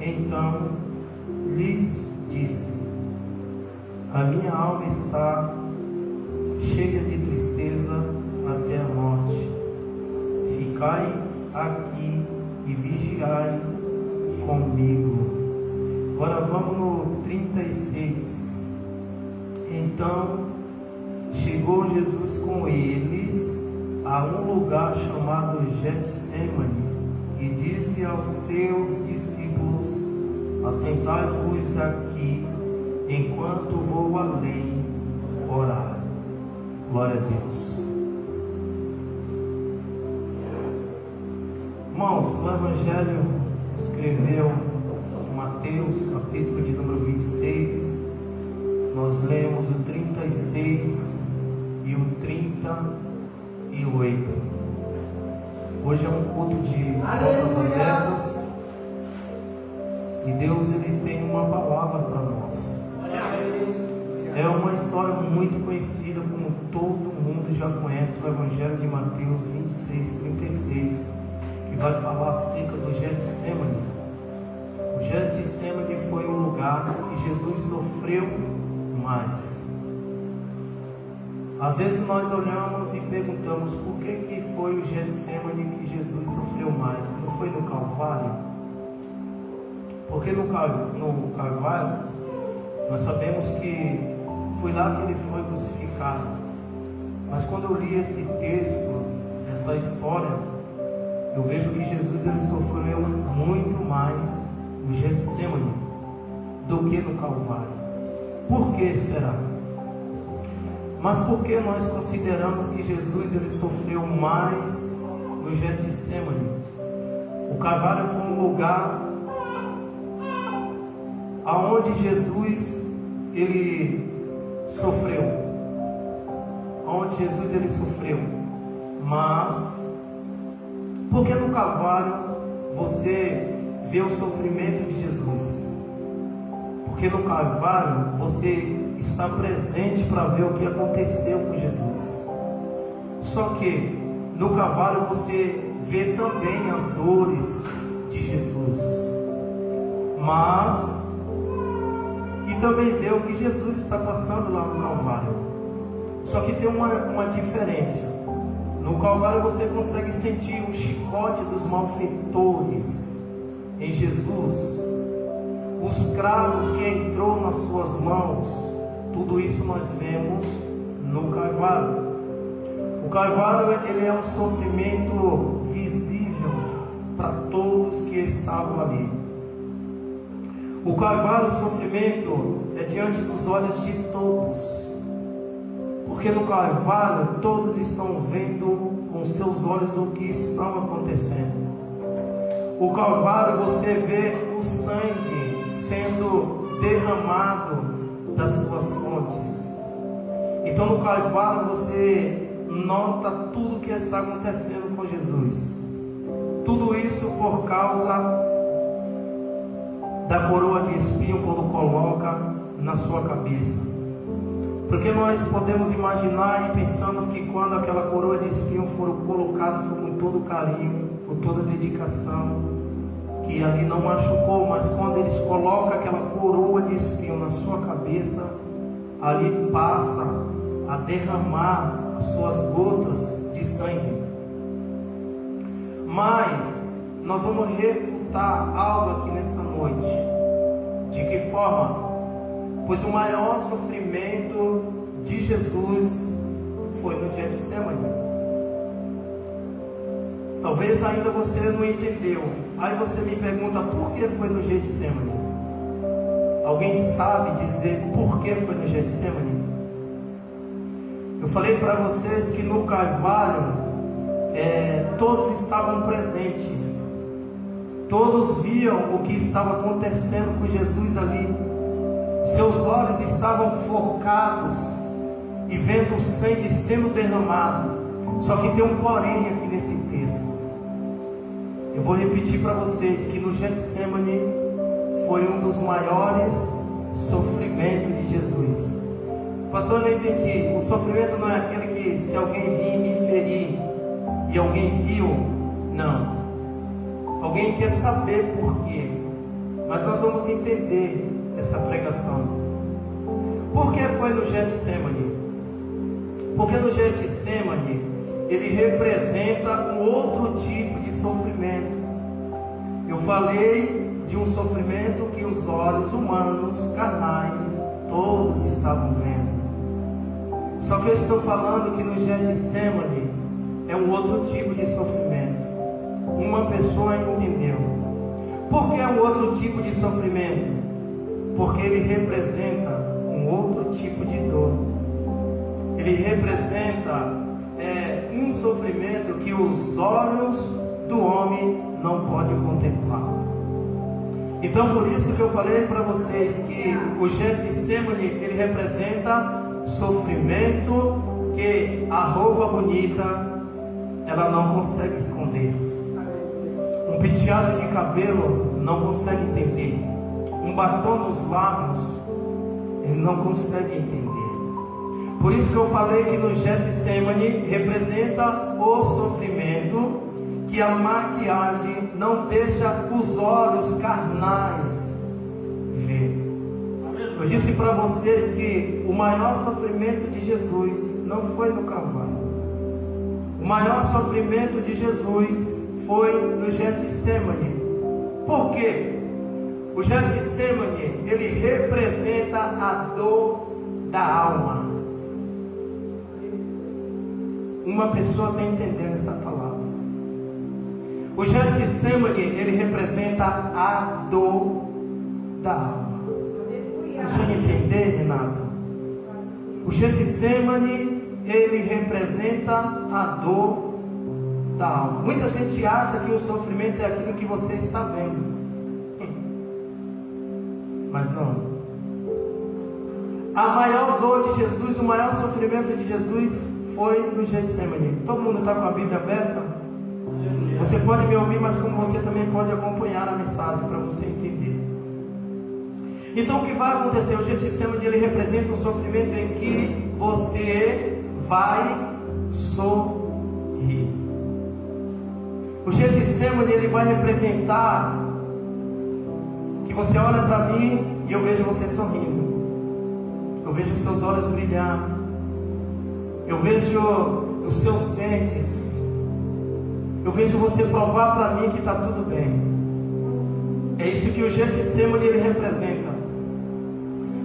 Então lhes disse: a minha alma está cheia de tristeza até a morte. Ficai aqui e vigiai comigo. Agora vamos no 36. Então chegou Jesus com eles a um lugar chamado Getsêmani e disse aos seus discípulos: assentai-vos aqui enquanto vou além orar. Glória a Deus. Irmãos, no Evangelho escreveu Mateus, capítulo de número 26, nós lemos o 36 e o 38. Hoje é um culto de portas abertas e Deus ele tem uma palavra para nós. É uma história muito conhecida, como todo mundo já conhece, o Evangelho de Mateus 26, 36, que vai falar acerca do Getsêmani. O Getsêmani foi um lugar que Jesus sofreu mais. Às vezes nós olhamos e perguntamos por que foi o Getsêmani que Jesus sofreu mais. Não foi no Calvário? Porque no Calvário nós sabemos que foi lá que ele foi crucificado. Mas quando eu li esse texto, essa história, eu vejo que Jesus ele sofreu muito mais no Getsêmani do que no Calvário. Por que será? Mas por que nós consideramos que Jesus ele sofreu mais no Getsêmani? O Calvário foi um lugar aonde Jesus ele sofreu, onde Jesus ele sofreu. Mas porque no Calvário você vê o sofrimento de Jesus? Porque no Calvário você está presente para ver o que aconteceu com Jesus. Só que no Calvário você vê também as dores de Jesus, mas e também vê o que Jesus está passando lá no Calvário. Só que tem uma diferença. No Calvário você consegue sentir o chicote dos malfeitores em Jesus, os cravos que entrou nas suas mãos. Tudo isso nós vemos no Calvário. O Calvário ele é um sofrimento visível para todos que estavam ali. O Calvário, o sofrimento é diante dos olhos de todos, porque no Calvário todos estão vendo com seus olhos o que está acontecendo. O Calvário você vê o sangue sendo derramado das suas fontes. Então no Calvário você nota tudo o que está acontecendo com Jesus. Tudo isso por causa da coroa de espinho quando coloca na sua cabeça. Porque nós podemos imaginar e pensamos que quando aquela coroa de espinho for colocada, foi com todo carinho, com toda dedicação, que ali não machucou, mas quando eles colocam aquela coroa de espinho na sua cabeça, ali passa a derramar as suas gotas de sangue. Mas nós vamos refutar algo aqui nessa noite. De que forma? Pois o maior sofrimento de Jesus foi no Getsêmani. Talvez ainda você não entendeu. Aí você me pergunta, por que foi no Getsêmani? Alguém sabe dizer por que foi no Getsêmani? Eu falei para vocês que no Calvário todos estavam presentes. Todos viam o que estava acontecendo com Jesus ali. Seus olhos estavam focados e vendo o sangue sendo derramado. Só que tem um porém aqui nesse texto. Eu vou repetir para vocês que no Getsêmani foi um dos maiores sofrimentos de Jesus. Pastor, eu não entendi. O sofrimento não é aquele que se alguém vir me ferir e alguém viu. Não. Alguém quer saber por quê. Mas nós vamos entender essa pregação. Por que foi no Getsemane? Porque no Getsemane ele representa um outro tipo de sofrimento. Eu falei de um sofrimento que os olhos humanos, carnais, todos estavam vendo. Só que eu estou falando que no Getsemane é um outro tipo de sofrimento. Uma pessoa entendeu. Por que é um outro tipo de sofrimento? Porque ele representa um outro tipo de dor. Ele representa um sofrimento que os olhos do homem não podem contemplar. Então por isso que eu falei para vocês que o Getsemane ele representa sofrimento que a roupa bonita ela não consegue esconder. Um penteado de cabelo não consegue entender. Um batom nos lábios ele não consegue entender. Por isso que eu falei que no Getsemane representa o sofrimento que a maquiagem não deixa os olhos carnais ver. Eu disse para vocês que o maior sofrimento de Jesus não foi no Calvário. O maior sofrimento de Jesus foi no Getsemane. Por quê? O Getsemane ele representa a dor da alma. Uma pessoa está entendendo essa palavra. O Getsemane ele representa a dor da alma. Você entender, Renato? O Getsemane ele representa a dor da alma. Muita gente acha que o sofrimento é aquilo que você está vendo, mas não. A maior dor de Jesus, o maior sofrimento de Jesus foi no Getsemane. Todo mundo está com a Bíblia aberta? Você pode me ouvir, mas como você também pode acompanhar a mensagem para você entender. Então o que vai acontecer? O Getsemane ele representa um sofrimento em que você vai sorrir. O Getsemane ele vai representar que você olha para mim e eu vejo você sorrindo. Eu vejo seus olhos brilhar. Eu vejo os seus dentes. Eu vejo você provar para mim que está tudo bem. É isso que o Getsemane ele representa.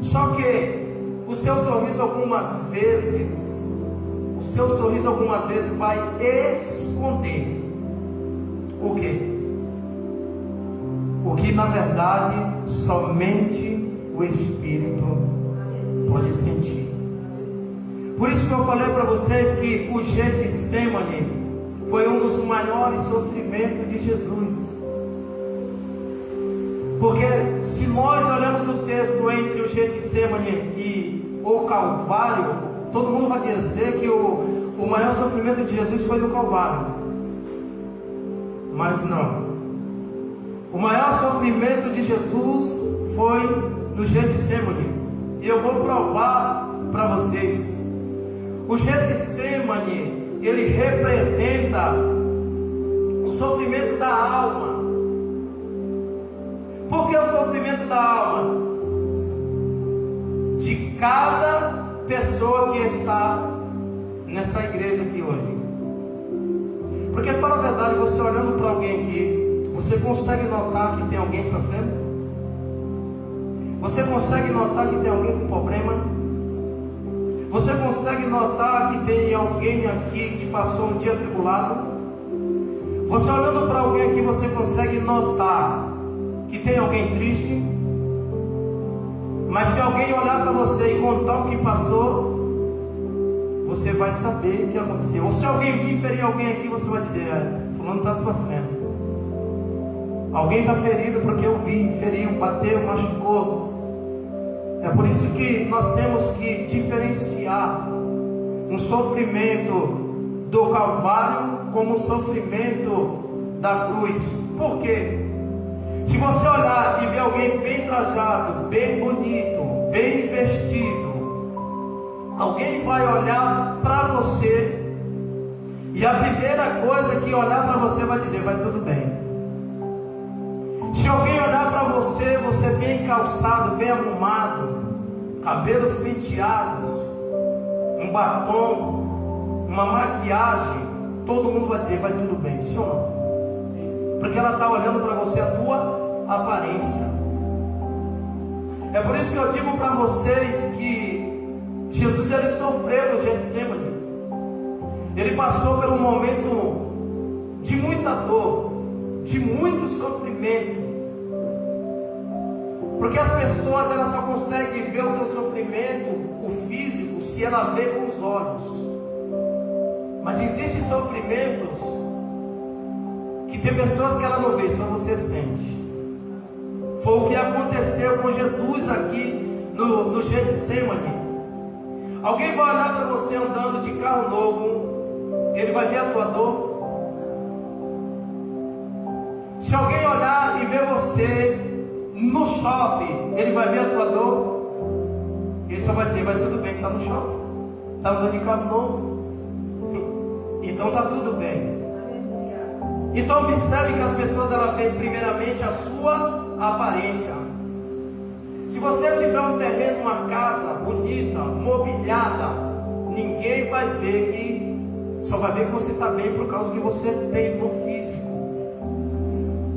Só que o seu sorriso algumas vezes vai esconder o quê? O que na verdade somente o Espírito pode sentir. Por isso que eu falei para vocês que o Getsemane foi um dos maiores sofrimentos de Jesus. Porque se nós olhamos o texto entre o Getsemane e o Calvário, todo mundo vai dizer que o maior sofrimento de Jesus foi no Calvário. Mas não. O maior sofrimento de Jesus foi no Getsemane. E eu vou provar para vocês. O Getsemane, ele representa o sofrimento da alma. Por que o sofrimento da alma? De cada pessoa que está nessa igreja aqui hoje. Porque fala a verdade, você olhando para alguém aqui, você consegue notar que tem alguém sofrendo? Você consegue notar que tem alguém com problema? Você consegue notar que tem alguém aqui que passou um dia atribulado? Você olhando para alguém aqui, você consegue notar que tem alguém triste? Mas se alguém olhar para você e contar o que passou, você vai saber o que aconteceu. Ou se alguém vir ferir alguém aqui, você vai dizer: fulano está sofrendo. Alguém está ferido porque eu vi, feriu, bateu, machucou. É por isso que nós temos que diferenciar um sofrimento do Calvário como o sofrimento da cruz. Por quê? Se você olhar e ver alguém bem trajado, bem bonito, bem vestido, alguém vai olhar para você e a primeira coisa que olhar para você vai dizer: vai tudo bem. Se alguém olhar para você bem calçado, bem arrumado, cabelos penteados, um batom, uma maquiagem, todo mundo vai dizer, vai tudo bem, sim ou não? Porque ela está olhando para você a tua aparência. É por isso que eu digo para vocês que Jesus, ele sofreu no Getsemane. Ele passou por um momento de muita dor, de muito sofrimento. Porque as pessoas, elas só conseguem ver o teu sofrimento, o físico, se ela vê com os olhos. Mas existem sofrimentos que tem pessoas que ela não vê, só você sente. Foi o que aconteceu com Jesus aqui no Getsemane. Alguém vai olhar para você andando de carro novo, ele vai ver a tua dor. Se alguém olhar e ver você no shopping, ele vai ver a tua dor. Ele só vai dizer, vai tudo bem, está no shopping, está andando de carro novo, então está tudo bem. Então observe que as pessoas, elas veem primeiramente a sua aparência. Se você tiver um terreno, uma casa bonita, mobiliada, ninguém vai ver que, só vai ver que você está bem por causa que você tem no físico.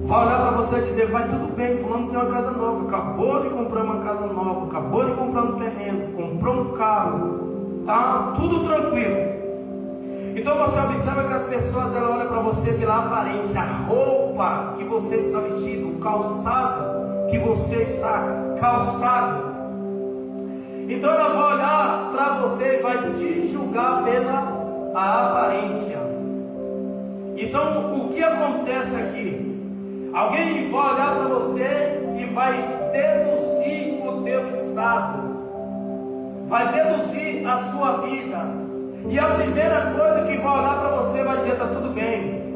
Vai olhar para você e dizer, vai tudo bem, fulano tem uma casa nova, acabou de comprar uma casa nova, acabou de comprar um terreno, comprou um carro, tá tudo tranquilo. Então você observa que as pessoas, elas olham para você pela aparência, a roupa que você está vestido, o calçado que você está calçado. Então ela vai olhar para você e vai te julgar pela aparência. Então o que acontece aqui? Alguém vai olhar para você e vai deduzir o teu estado, vai deduzir a sua vida. E a primeira coisa que vai olhar para você vai dizer, está tudo bem,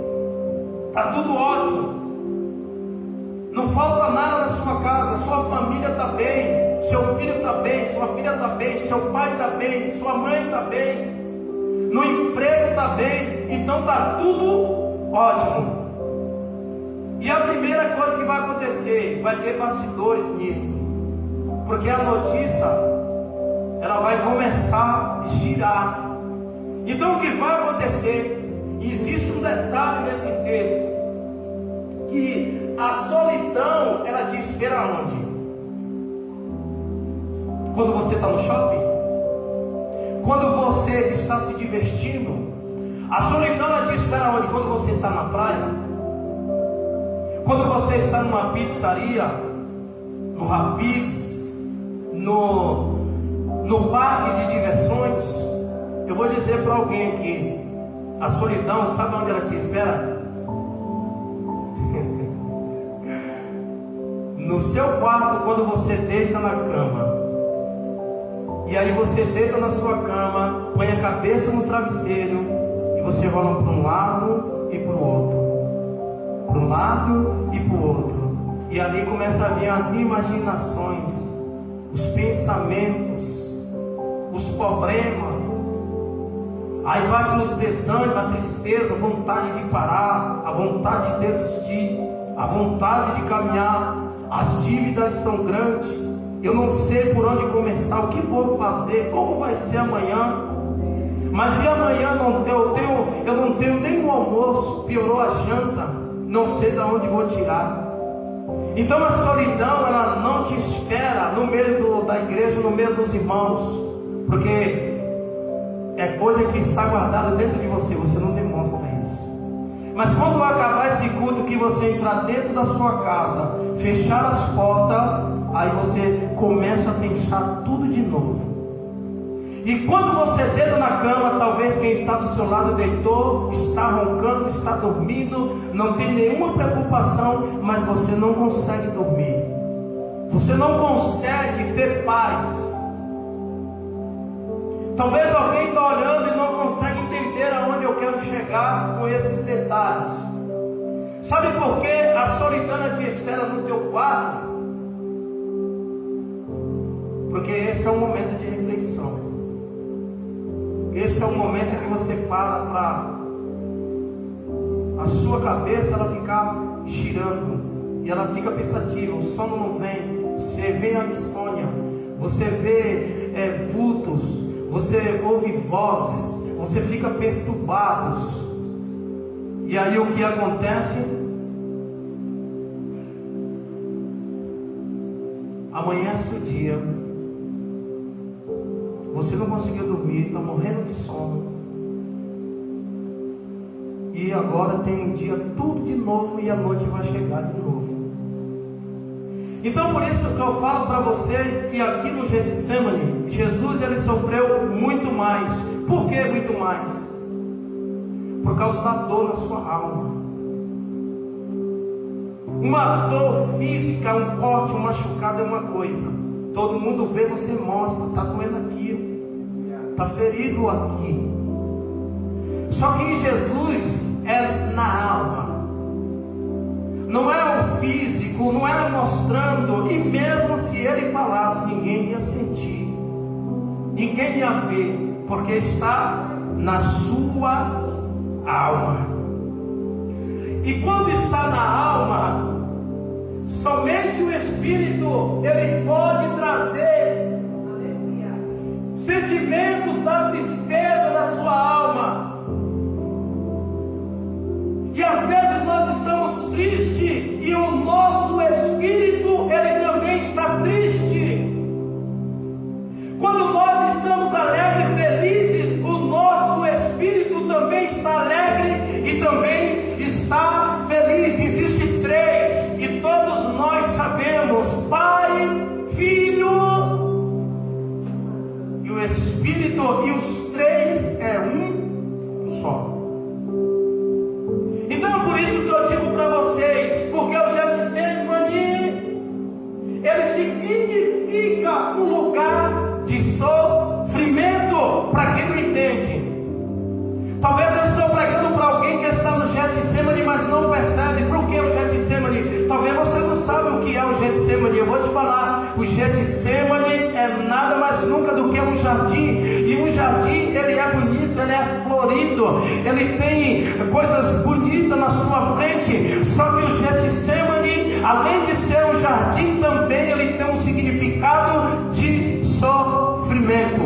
está tudo ótimo, não falta nada na sua casa, sua família está bem, seu filho está bem, sua filha está bem, seu pai está bem, sua mãe está bem, no emprego está bem, então está tudo ótimo. E a primeira coisa que vai acontecer, vai ter bastidores nisso, porque a notícia, ela vai começar a girar. Então o que vai acontecer? Existe um detalhe nesse texto, que a solidão, ela te espera onde? Quando você está no shopping? Quando você está se divertindo? A solidão, ela te espera onde? Quando você está na praia? Quando você está numa pizzaria, no Rapids, no parque de diversões? Eu vou dizer para alguém aqui, a solidão, sabe onde ela te espera? No seu quarto, quando você deita na cama. E aí você deita na sua cama, põe a cabeça no travesseiro e você rola para um lado e para o outro, para um lado e para o outro. E ali começa a vir as imaginações, os pensamentos, os problemas. Aí bate nos desânimos, a tristeza, a vontade de parar, a vontade de desistir, a vontade de caminhar. As dívidas estão grandes, eu não sei por onde começar, o que vou fazer, como vai ser amanhã. Mas e amanhã eu não tenho nem o almoço, piorou a janta, não sei de onde vou tirar. Então a solidão, ela não te espera no meio da igreja, no meio dos irmãos, porque é coisa que está guardada dentro de você, você não demonstra isso. Mas quando acabar esse culto, que você entrar dentro da sua casa, fechar as portas, aí você começa a pensar tudo de novo. E quando você deita na cama, talvez quem está do seu lado deitou, está roncando, está dormindo, não tem nenhuma preocupação, mas você não consegue dormir. Você não consegue ter paz. Talvez alguém está olhando e não consegue entender aonde eu quero chegar com esses detalhes. Sabe por que a solidão te espera no teu quarto? Porque esse é um momento de reflexão. Esse é o momento que você para a sua cabeça ela ficar girando. e ela fica pensativa, o sono não vem, você vê a insônia, você vê vultos, você ouve vozes, você fica perturbado. E aí o que acontece? Amanhece o dia, você não conseguiu dormir, está morrendo de sono, e agora tem um dia tudo de novo e a noite vai chegar de novo. Então por isso que eu falo para vocês que aqui no Getsemane, Jesus ele sofreu muito mais. Por que muito mais? Por causa da dor na sua alma. Uma dor física, um corte, um machucado é uma coisa. Todo mundo vê, você mostra, está doendo aqui, está ferido aqui. Só que Jesus é na alma. Não é o físico, não é mostrando. E mesmo se ele falasse, ninguém ia sentir, ninguém ia ver, porque está na sua alma. E quando está na alma, somente o Espírito ele pode trazer sentimentos da tristeza da sua alma. E às vezes nós estamos tristes e o nosso espírito ele também está triste. Quando nós estamos alegres e felizes, o nosso espírito também está alegre e também está feliz. Existe três e todos nós sabemos: Pai, Filho e o Espírito, e os três é um só. Então é por isso que eu digo para vocês, porque o Getsemane ele significa um lugar de sofrimento. Para quem não entende, talvez eu estou pregando para alguém que está no Getsemane, mas não percebe. Por que o Getsemane? Talvez você não sabe o que é o Getsemane. Eu vou te falar. O Getsemane é nada mais nunca do que um jardim. E um jardim ele é bonito, ele é florido, ele tem coisas bonitas na sua frente. Só que o Getsemane, além de ser um jardim, também ele tem um significado de sofrimento,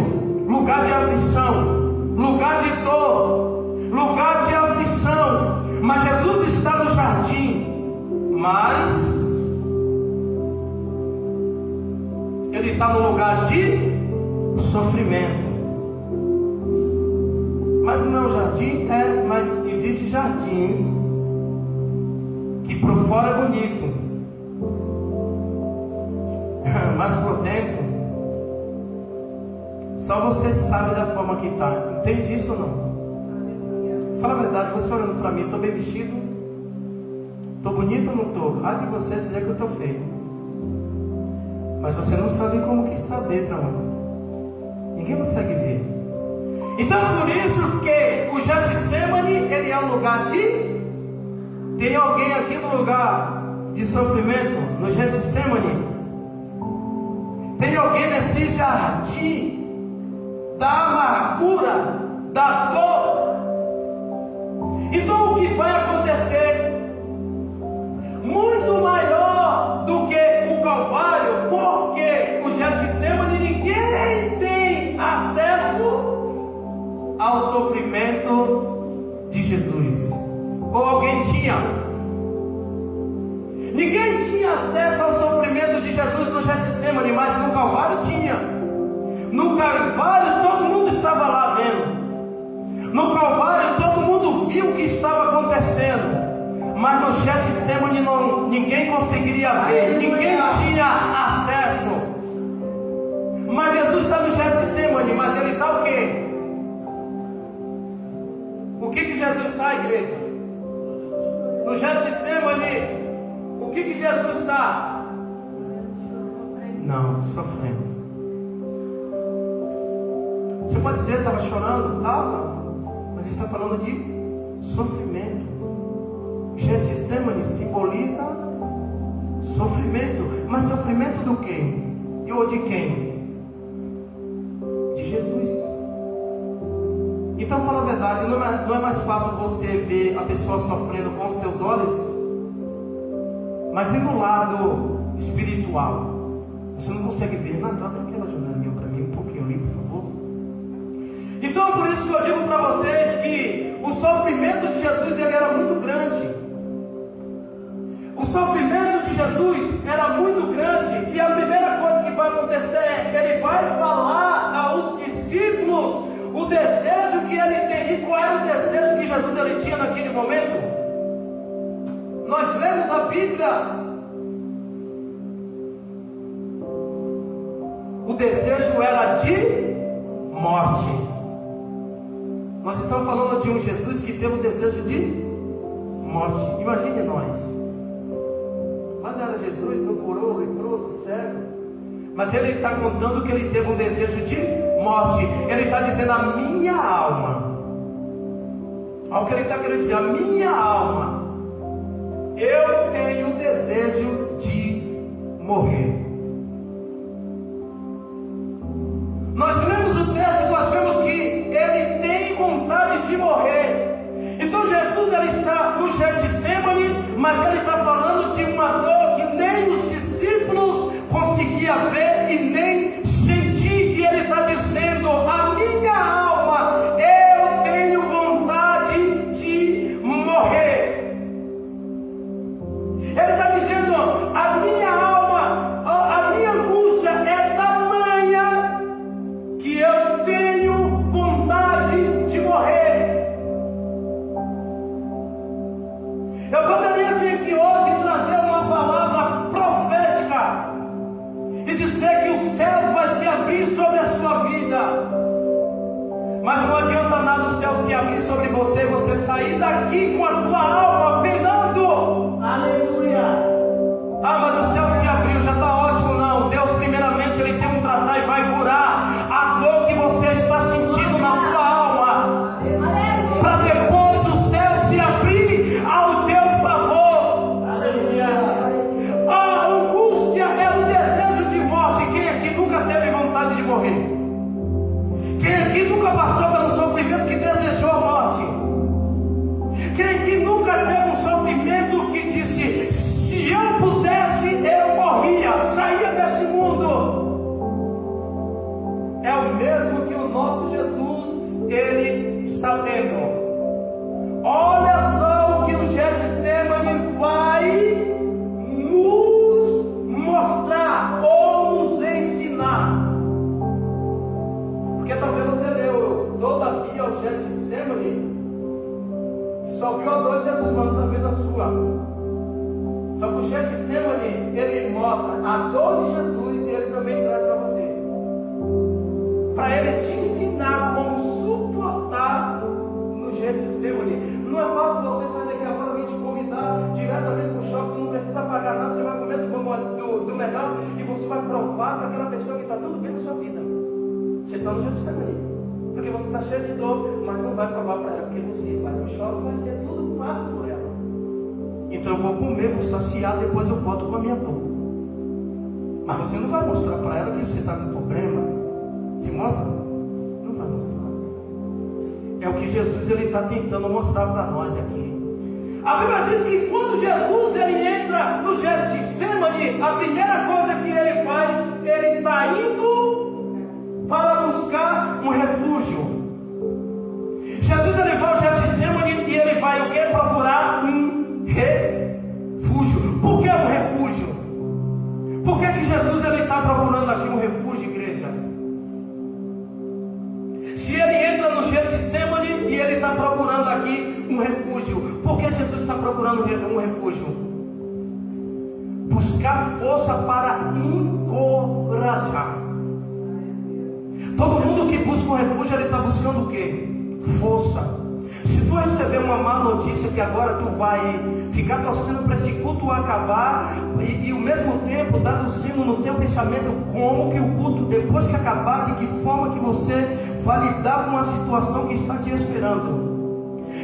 lugar de aflição, lugar de dor, lugar de aflição. Mas Jesus está no jardim, mas ele está no lugar de sofrimento. Mas não é um jardim, mas existem jardins que por fora é bonito, mas por dentro só você sabe da forma que está. Entende isso ou não? Fala a verdade, você olhando para mim, estou bem vestido, estou bonito ou não estou? Ah, de você dizer que eu estou feio, mas você não sabe como que está dentro, mano. Ninguém consegue ver. Então por isso que o Getsemane ele é um lugar de... Tem alguém aqui no lugar de sofrimento, no Getsemane? Tem alguém nesse jardim da amargura, da dor? Então o que vai acontecer? Muito maior do que o Calvário, porque o Getsemane ninguém tem acesso ao sofrimento de Jesus. Ou alguém tinha? Ninguém tinha acesso ao sofrimento de Jesus no Getsemane, mas no Calvário tinha. No Calvário todo mundo estava lá vendo. No Calvário todo mundo viu o que estava acontecendo. Mas no Getsemane ninguém conseguiria ver, ninguém tinha acesso. Mas Jesus está no Getsemane, mas ele está o quê? O que Jesus está, igreja? No Getsemane, o que Jesus está? Não, sofrendo. Você pode dizer, estava chorando? Estava, mas está falando de sofrimento. Getsemane simboliza sofrimento. Mas sofrimento do quê? Ou de quem? De Jesus. Então fala a verdade, não é mais fácil você ver a pessoa sofrendo com os teus olhos? Mas e no lado espiritual? Você não consegue ver nada. Abre aquela janelinha para mim um pouquinho ali, por favor. Então é por isso que eu digo para vocês que o sofrimento de Jesus ele era muito grande. O sofrimento de Jesus era muito grande. E a primeira coisa que vai acontecer é que ele vai falar aos discípulos o desejo que ele tem. E qual era o desejo que Jesus ele tinha naquele momento? Nós lemos a Bíblia. O desejo era de morte. Nós estamos falando de um Jesus que teve o desejo de morte. Imagine nós. Mas não era Jesus, não curou o leproso, cego. Mas ele está contando que ele teve um desejo de morte. Ele está dizendo: a minha alma. Olha o que ele está querendo dizer: a minha alma. Eu tenho o desejo de morrer. Nós lemos o texto, nós vemos que ele tem vontade de morrer. Então Jesus ele está no Getsemane, mas ele está falando de uma dor que nem os discípulos conseguiam ver e nem sentir. E ele está dizendo: a minha alma, eu tenho vontade de morrer. Ele está dizendo: a minha alma, a minha angústia é tamanha que eu tenho vontade de morrer. Eu poderia vir aqui hoje e trazer uma palavra profética e dizer que os céus vão se abrir sobre a sua vida. Mas não adianta nada o céu se abrir sobre você e você sair daqui com a tua alma penando. Aleluia. Ah, mas o céu se abriu, já está ótimo. Não, Deus primeiramente ele tem um tratar e vai curar a dor que você está sentindo na tua alma, para depois o céu se abrir ao teu favor. A angústia é o desejo de morte. Quem aqui nunca teve vontade de morrer? Quem aqui nunca passou pelo sofrimento que desejou a morte? Quem aqui nunca teve um sofrimento que disse: se eu pudesse, eu morria, saía desse mundo? É o mesmo que o nosso Jesus, ele está tendo. Olha só o que o Getsemane vai nos mostrar ou nos ensinar. Porque talvez você leu todavia o Getsemane e só viu a dor de Jesus, mas não está vendo a sua. Só que o Getsemane, ele mostra a dor de Jesus e ele também traz para você, para ele te ensinar como suportar no Getsemane. Não é fácil você sair daqui agora e te convidar diretamente para o shopping, não precisa pagar nada, você vai comer do melhor e você vai provar para aquela pessoa que está tudo bem na sua vida. Você está no Getsemane, porque você está cheio de dor, mas não vai provar para ela, porque você vai para o shopping, vai ser tudo pago por ela. Então eu vou comer, vou saciar, depois eu volto com a minha dor. Mas você não vai mostrar para ela que você está com problema. Se mostra? Não vai mostrar. É o que Jesus ele está tentando mostrar para nós aqui. A Bíblia diz que quando Jesus ele entra no Getsemane, a primeira coisa que ele faz, ele está indo para buscar um refúgio. Jesus ele vai ao Getsemane e ele vai o quê? Procurar um refúgio. Por que um refúgio? Por que Jesus ele está procurando aqui um refúgio, igreja? Se ele entra no Getsemane e ele está procurando aqui um refúgio, por que Jesus está procurando um refúgio? Buscar força para encorajar. Todo mundo que busca um refúgio, ele está buscando o quê? Força. Se tu receber uma má notícia que agora tu vai ficar torcendo para esse culto acabar e ao mesmo tempo dando sino no teu pensamento como que o culto depois que acabar, de que forma que você vai lidar com a situação que está te esperando.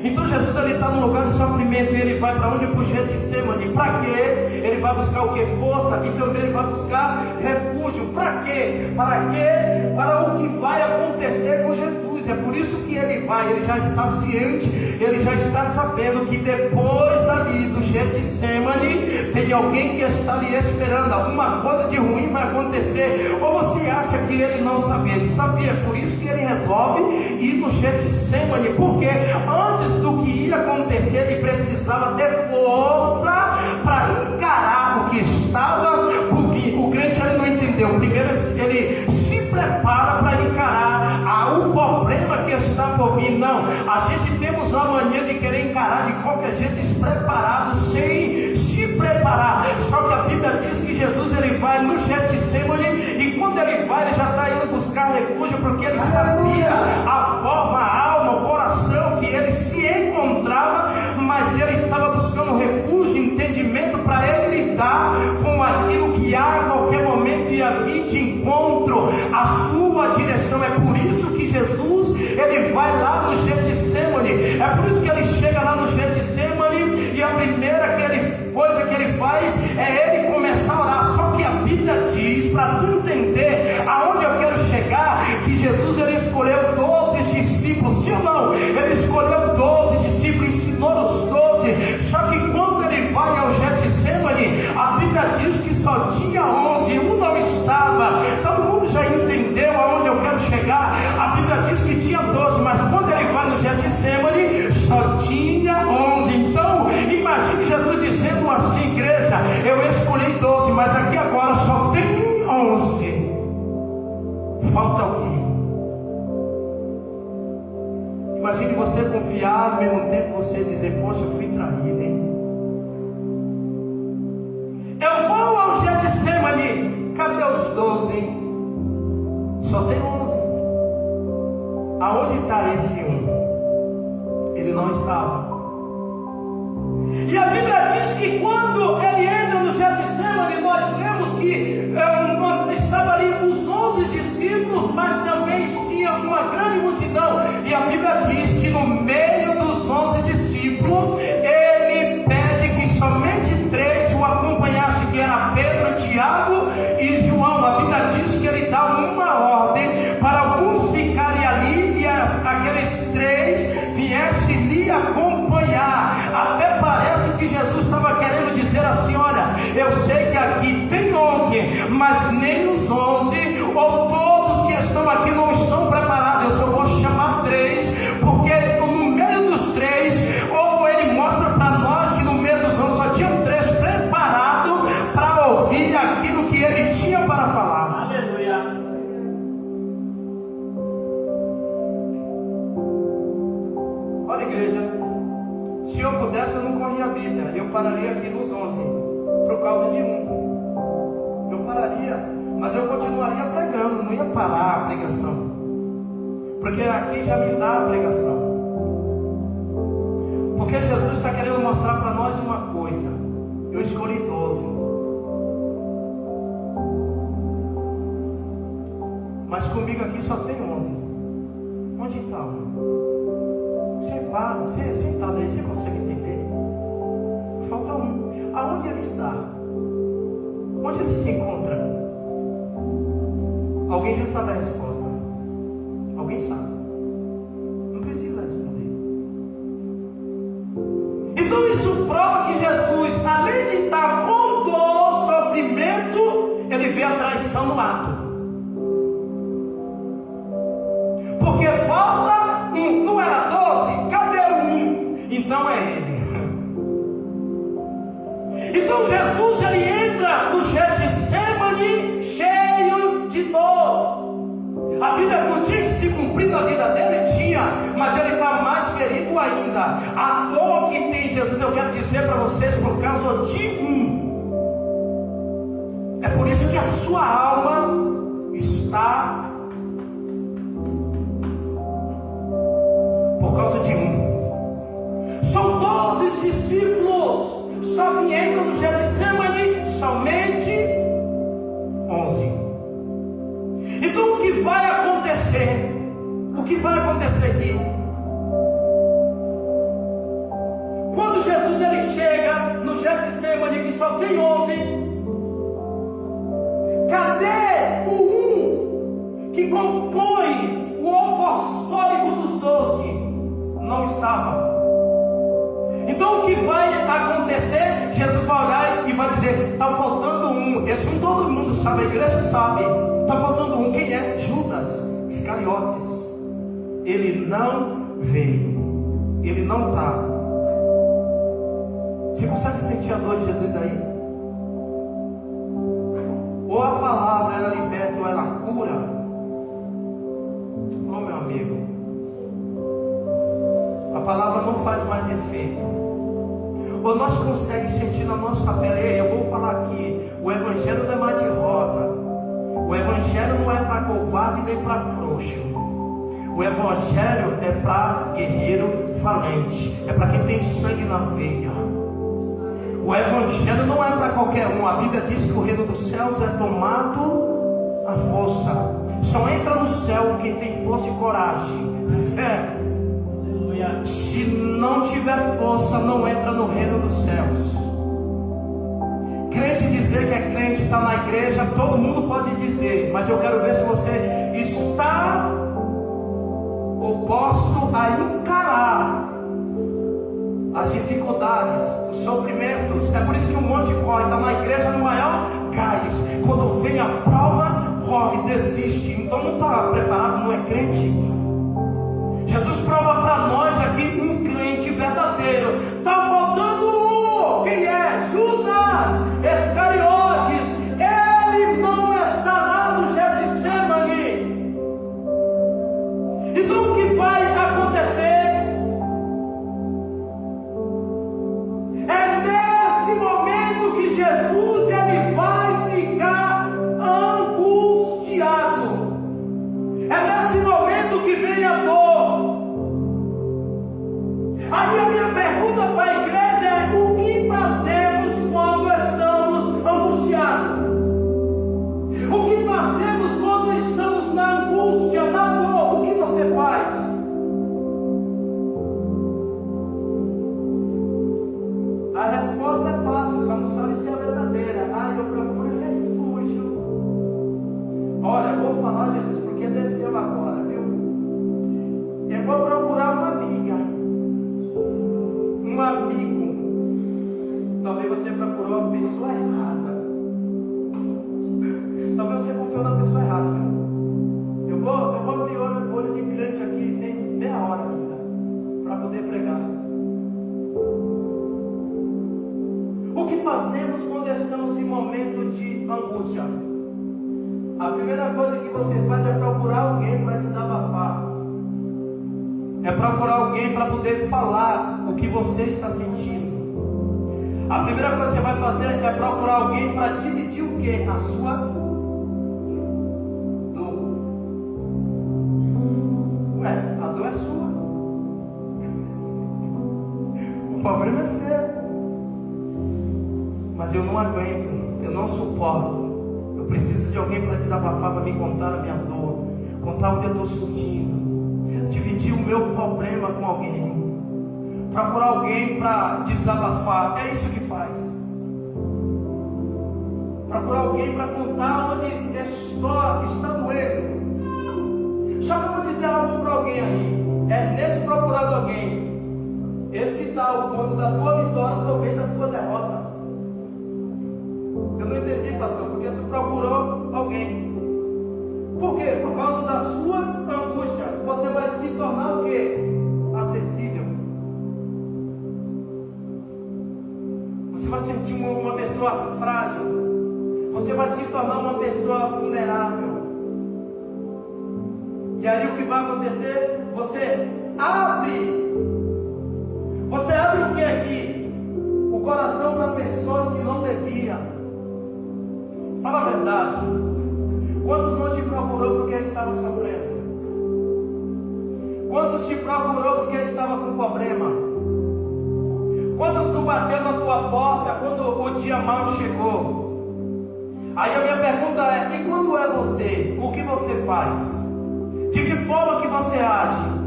Então Jesus ele está num lugar de sofrimento e ele vai para onde? Para o Getsemane. Para quê? Ele vai buscar o que? Força, e também ele vai buscar refúgio. Para quê? Para quê? Para o que vai acontecer com Jesus. É por isso que ele vai, ele já está ciente, ele já está sabendo que depois ali do Getsemane tem alguém que está ali esperando, alguma coisa de ruim vai acontecer. Ou você acha que ele não sabia? Ele sabia, por isso que ele resolve ir no Getsemane, porque antes do que ia acontecer, ele precisava ter força para encarar o que estava por vir. O crente ele não entendeu. Primeiro ele se prepara para encarar o problema que está por vir. Não, a gente temos uma mania de querer encarar de qualquer jeito, despreparado, sem se preparar. Só que a Bíblia diz que Jesus ele vai no Getsemane, e quando ele vai, ele já está indo buscar refúgio, porque ele sabia a forma, a alma, o coração que ele se encontrava, mas ele estava buscando refúgio, entendimento para ele lidar com aquilo que a qualquer momento ia vir de encontro à sua direção. É por isso que Jesus ele vai lá no Getsemane, é por isso que ele chega lá no Getsemane, e a primeira coisa que ele faz é ele começar a orar. Só que a Bíblia diz, para tu entender aonde eu quero chegar, que Jesus ele escolheu 12 discípulos, sim ou não? Ele escolheu 12 discípulos, ensinou os 12, só que quando ele vai ao Getsemane, a Bíblia diz que só tinha 11, um não estava. Todo mundo já entendeu aonde eu quero chegar. A Bíblia diz que tinha 12, mas quando ele vai no Getsemane, só tinha 11. Então, imagine Jesus dizendo assim: igreja, eu escolhi 12, mas aqui agora só tem 11. Falta alguém. Imagine você confiar, ao mesmo tempo você dizer: poxa, eu fui traído, hein? Eu vou ao Getsemane, cadê os 12? Só tem 11. Aonde está esse um? Ele não estava. E a Bíblia diz que quando ele entra no Getsemane, nós lemos que estava ali os 11 discípulos, mas também tinha uma grande multidão. E a Bíblia diz que no meio dos 11 discípulos, ele pede que somente 3 o acompanhassem, que era Pedro, Tiago e João. A Bíblia diz que ele dá uma ordem para alguns ficarem ali e aqueles 3 viessem lhe acompanhar. Até parece que Jesus estava querendo dizer assim: olha, eu sei que aqui tem 11, mas nem os 11 ou todos que estão aqui não estão preparados. Eu só vou chamar 3, porque no meio dos 3, ou ele mostra para nós que no meio dos 11 só tinha 3 preparados para ouvir aquilo que ele tinha para falar. Aleluia. Olha, igreja, se eu pudesse, eu não corria a Bíblia, eu pararia aqui nos 11, por causa de um. Eu pararia, mas eu continuaria pregando, não ia parar a pregação, porque aqui já me dá a pregação. Porque Jesus está querendo mostrar para nós uma coisa: eu escolhi 12, mas comigo aqui só tem 11. Onde está? Você para, você sentado aí, você consegue entender? Falta um. Aonde ele está? Onde ele se encontra? Alguém já sabe a resposta. Alguém sabe. Não precisa responder. Então isso prova que Jesus, além de estar com dor, sofrimento, ele vê a traição no ato. Porque falta um, não era 12? Cadê o um? Então é ele. Então Jesus ele entra no Getsemane cheio de dor. A Bíblia não tinha que se cumprir na vida dele, tinha, mas ele está mais ferido ainda. A dor que tem Jesus, eu quero dizer para vocês, por causa de um. É por isso que a sua alma está por causa de um. São 12 discípulos, só que entram no Getsemane somente 11. Então o que vai acontecer? O que vai acontecer aqui? Quando Jesus ele chega no Getsemane, que só tem 11, cadê o um que compõe o apostólico dos 12 não estava. Então o que vai acontecer? Jesus vai olhar e vai dizer: está faltando um. Esse um todo mundo sabe, a igreja sabe. Está faltando um. Quem é? Judas Iscariotes. Ele não veio. Ele não está. Você consegue sentir a dor de Jesus aí? Ou a palavra ela liberta ou ela cura. Oh, meu amigo, a palavra não faz mais efeito. Ou nós conseguimos sentir na nossa pele. Eu vou falar aqui, o evangelho não é mais de rosa. O evangelho não é para covarde nem para frouxo. O evangelho é para guerreiro valente. É para quem tem sangue na veia. O evangelho não é para qualquer um. A Bíblia diz que o reino dos céus é tomado à força. Só entra no céu quem tem força e coragem, fé. Se não tiver força, não entra no reino dos céus. Crente dizer que é crente, está na igreja, todo mundo pode dizer, mas eu quero ver se você está oposto a encarar as dificuldades, os sofrimentos. É por isso que um monte corre, está na igreja no maior gás. Quando vem a prova, corre, desiste. Então não está preparado, não é crente. Jesus prova para nós aqui um crente verdadeiro. Está faltando um. Quem é? Judas Iscariotes. Ele não está lá no Getsemane. Então o que vai acontecer? É nesse momento que Jesus ele vai ficar angustiado. É nesse momento que vem a dor. Aí a minha pergunta para a igreja é: o que fazemos quando estamos angustiados? O que fazemos quando estamos na angústia, na dor? O que você faz? A resposta é fácil, só não sabe se é verdadeira. Eu procuro refúgio. Olha, eu vou falar, Jesus, porque desceu agora, viu? Eu vou procurar uma amiga, um amigo. Talvez você procurou a pessoa errada. Talvez você confiou na pessoa errada, viu? Eu vou abrir olho de crente aqui, tem meia hora ainda para poder pregar. O que fazemos quando estamos em momento de angústia? A primeira coisa que você faz é procurar alguém para desabafar. É procurar alguém para poder falar o que você está sentindo. A primeira coisa que você vai fazer é procurar alguém para dividir o quê? A sua dor. Ué, a dor é sua. O problema é seu. Mas eu não aguento, eu não suporto. Eu preciso de alguém para desabafar, para me contar a minha dor, contar o que eu estou sentindo, dividir o meu problema com alguém, procurar alguém para desabafar. É isso que faz. Procurar alguém para contar onde está doendo. Só que eu vou dizer algo para alguém aí. É nesse procurar de alguém, esse que está o ponto da tua vitória, também da tua derrota. Eu não entendi, pastor, porque tu procurou alguém. Por quê? Por causa da sua angústia. Você vai se tornar o quê? Acessível. Você vai sentir uma pessoa frágil. Você vai se tornar uma pessoa vulnerável. E aí o que vai acontecer? Você abre o que aqui? O coração para pessoas que não devia. Fala a verdade. Quantos não te procurou porque estava sofrendo? Quantos te procurou porque estava com problema? Quantos não bateu na tua porta quando o dia mal chegou? Aí a minha pergunta é: e quando é você? O que você faz? De que forma que você age?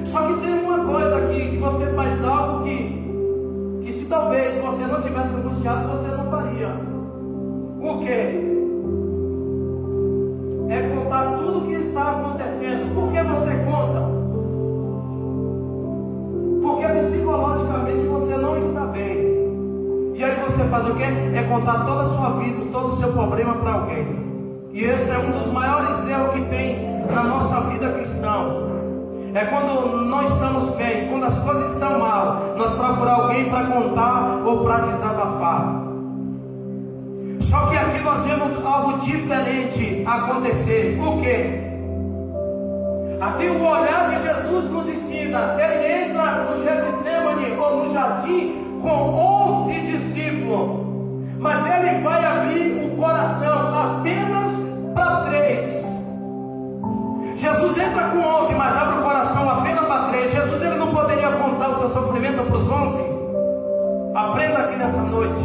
Só que tem uma coisa aqui, que você faz algo que se talvez você não tivesse angustiado, você não faria. O quê? É E aí você faz o quê? É contar toda a sua vida, todo o seu problema para alguém. E esse é um dos maiores erros que tem na nossa vida cristã. É quando nós estamos bem, quando as coisas estão mal, nós procuramos alguém para contar ou para desabafar. Só que aqui nós vemos algo diferente acontecer. O quê? Aqui o olhar de Jesus nos ensina. Ele entra no Getsêmani ou no jardim com 11 discípulos, mas ele vai abrir o coração apenas para 3. Jesus entra com 11, mas abre o coração apenas para 3. Jesus ele não poderia contar o seu sofrimento para os 11? Aprenda aqui nessa noite.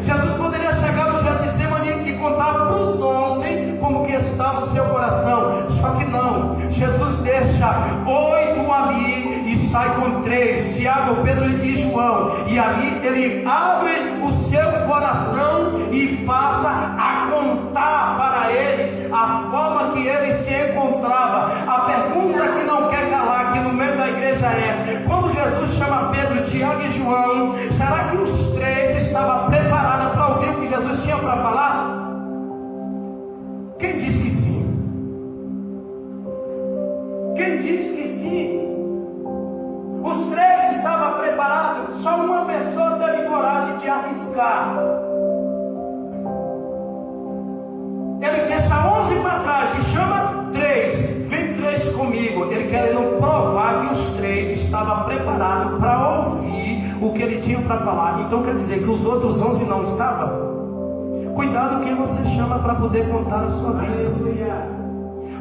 Jesus poderia chegar no Getsêmani e contar para os 11 como que estava o seu coração. Só que não. Jesus deixa 8 ali e sai com 3, Tiago, Pedro e João. E ali ele abre o seu coração e passa a contar para eles a forma que ele se encontrava. A pergunta que não quer calar aqui no meio da igreja é: quando Jesus chama Pedro, Tiago e João, será que os 3 estavam preparados para ouvir o que Jesus tinha para falar? Quem diz que sim? Quem diz que sim? Os 3 estavam preparados. Só uma pessoa teve coragem de arriscar. Ele deixa 11 para trás e chama 3. Vem 3 comigo. Ele querendo provar que os 3 estavam preparados para ouvir o que ele tinha para falar. Então quer dizer que os outros 11 não estavam? Cuidado quem você chama para poder contar a sua vida.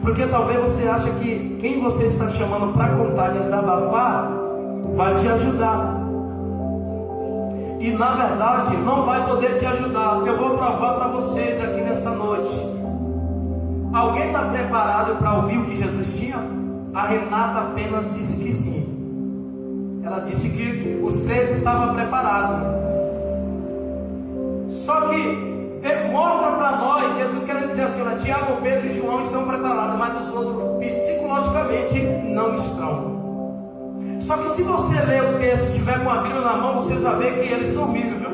Porque talvez você ache que quem você está chamando para contar, desabafar, vai te ajudar. E na verdade não vai poder te ajudar. Eu vou provar para vocês aqui nessa noite. Alguém está preparado para ouvir o que Jesus tinha? A Renata apenas disse que sim. Ela disse que os 3 estavam preparados. Só que demonstra para nós, Jesus querendo dizer assim: olha, Tiago, Pedro e João estão preparados, mas os outros psicologicamente não estão. Só que se você ler o texto e tiver com a Bíblia na mão, você já vê que eles dormiram, viu?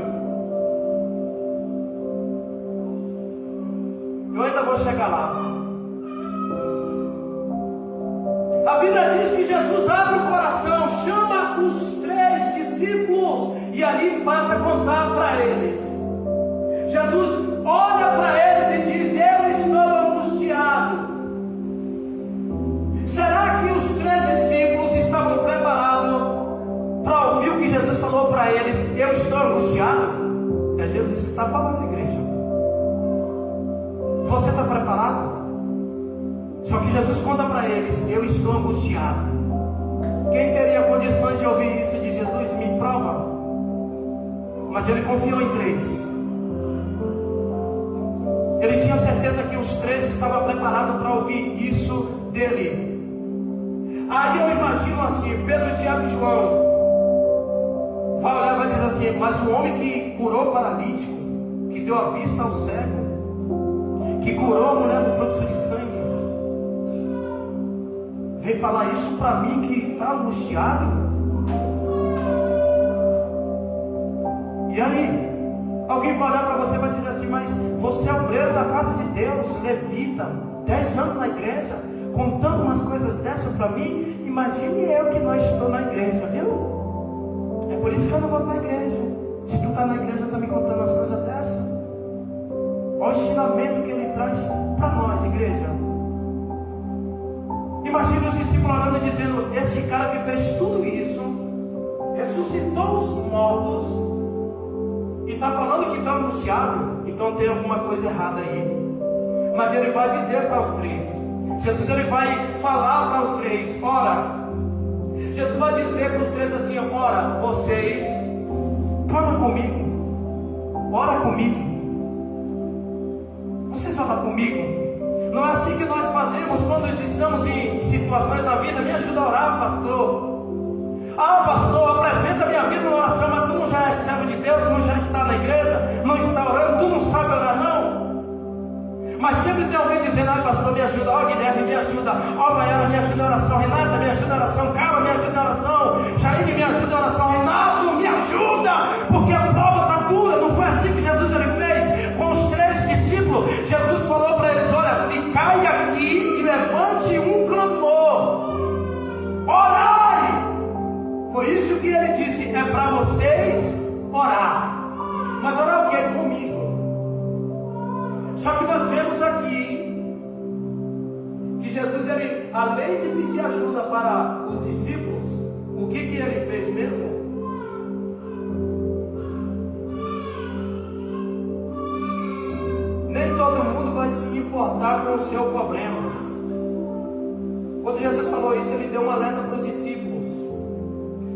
Eu ainda vou chegar lá. A Bíblia diz que Jesus abre o coração, chama os 3 discípulos e ali passa a contar para eles. Jesus olha para eles e diz: eu estou angustiado. Será que os 3 discípulos estavam preparados para ouvir o que Jesus falou para eles? Eu estou angustiado. É Jesus que está falando, igreja. Você está preparado? Só que Jesus conta para eles: eu estou angustiado. Quem teria condições de ouvir isso de Jesus? Me prova. Mas ele confiou em 3. Ele tinha certeza que os 3 estavam preparados para ouvir isso dele. Aí eu imagino assim: Pedro, Tiago e João vai olhar e vai dizer assim: mas o homem que curou o paralítico, que deu a vista ao cego, que curou a mulher do fluxo de sangue, vem falar isso para mim que está angustiado? E aí? Alguém vai olhar para você e vai dizer assim: mas você é obreiro da casa de Deus, levita, 10 anos na igreja, contando umas coisas dessas para mim. Imagine eu que não estou na igreja, viu? É por isso que eu não vou para a igreja. Se tu está na igreja, está me contando as coisas dessas. Olha o ensinamento que ele traz para nós, igreja. Imagine os discípulos olhando e dizendo: esse cara que fez tudo isso, ressuscitou os mortos, e está falando que está angustiado, então tem alguma coisa errada aí. Mas ele vai dizer para os 3. Jesus ele vai falar para os 3: ora, Jesus vai dizer para os 3 assim: ora, vocês, clama comigo, ora comigo, vocês oram comigo. Não é assim que nós fazemos quando estamos em situações da vida. Me ajuda a orar, pastor. Ah, pastor, apresenta a minha vida na oração. Mas tu não já é servo de Deus, não já está na igreja, não está orando, tu não sabe orar não. Mas sempre tem alguém dizendo: ah, pastor, me ajuda. Ó, Guilherme, me ajuda. Ó, Maiara, me ajuda a oração. Renata, me ajuda a oração. Carla, me ajuda a oração. Jaine, me ajuda a oração. Renato, me ajuda, porque a prova além de pedir ajuda para os discípulos, o que ele fez mesmo? Nem todo mundo vai se importar com o seu problema. Quando Jesus falou isso, ele deu um alerta para os discípulos.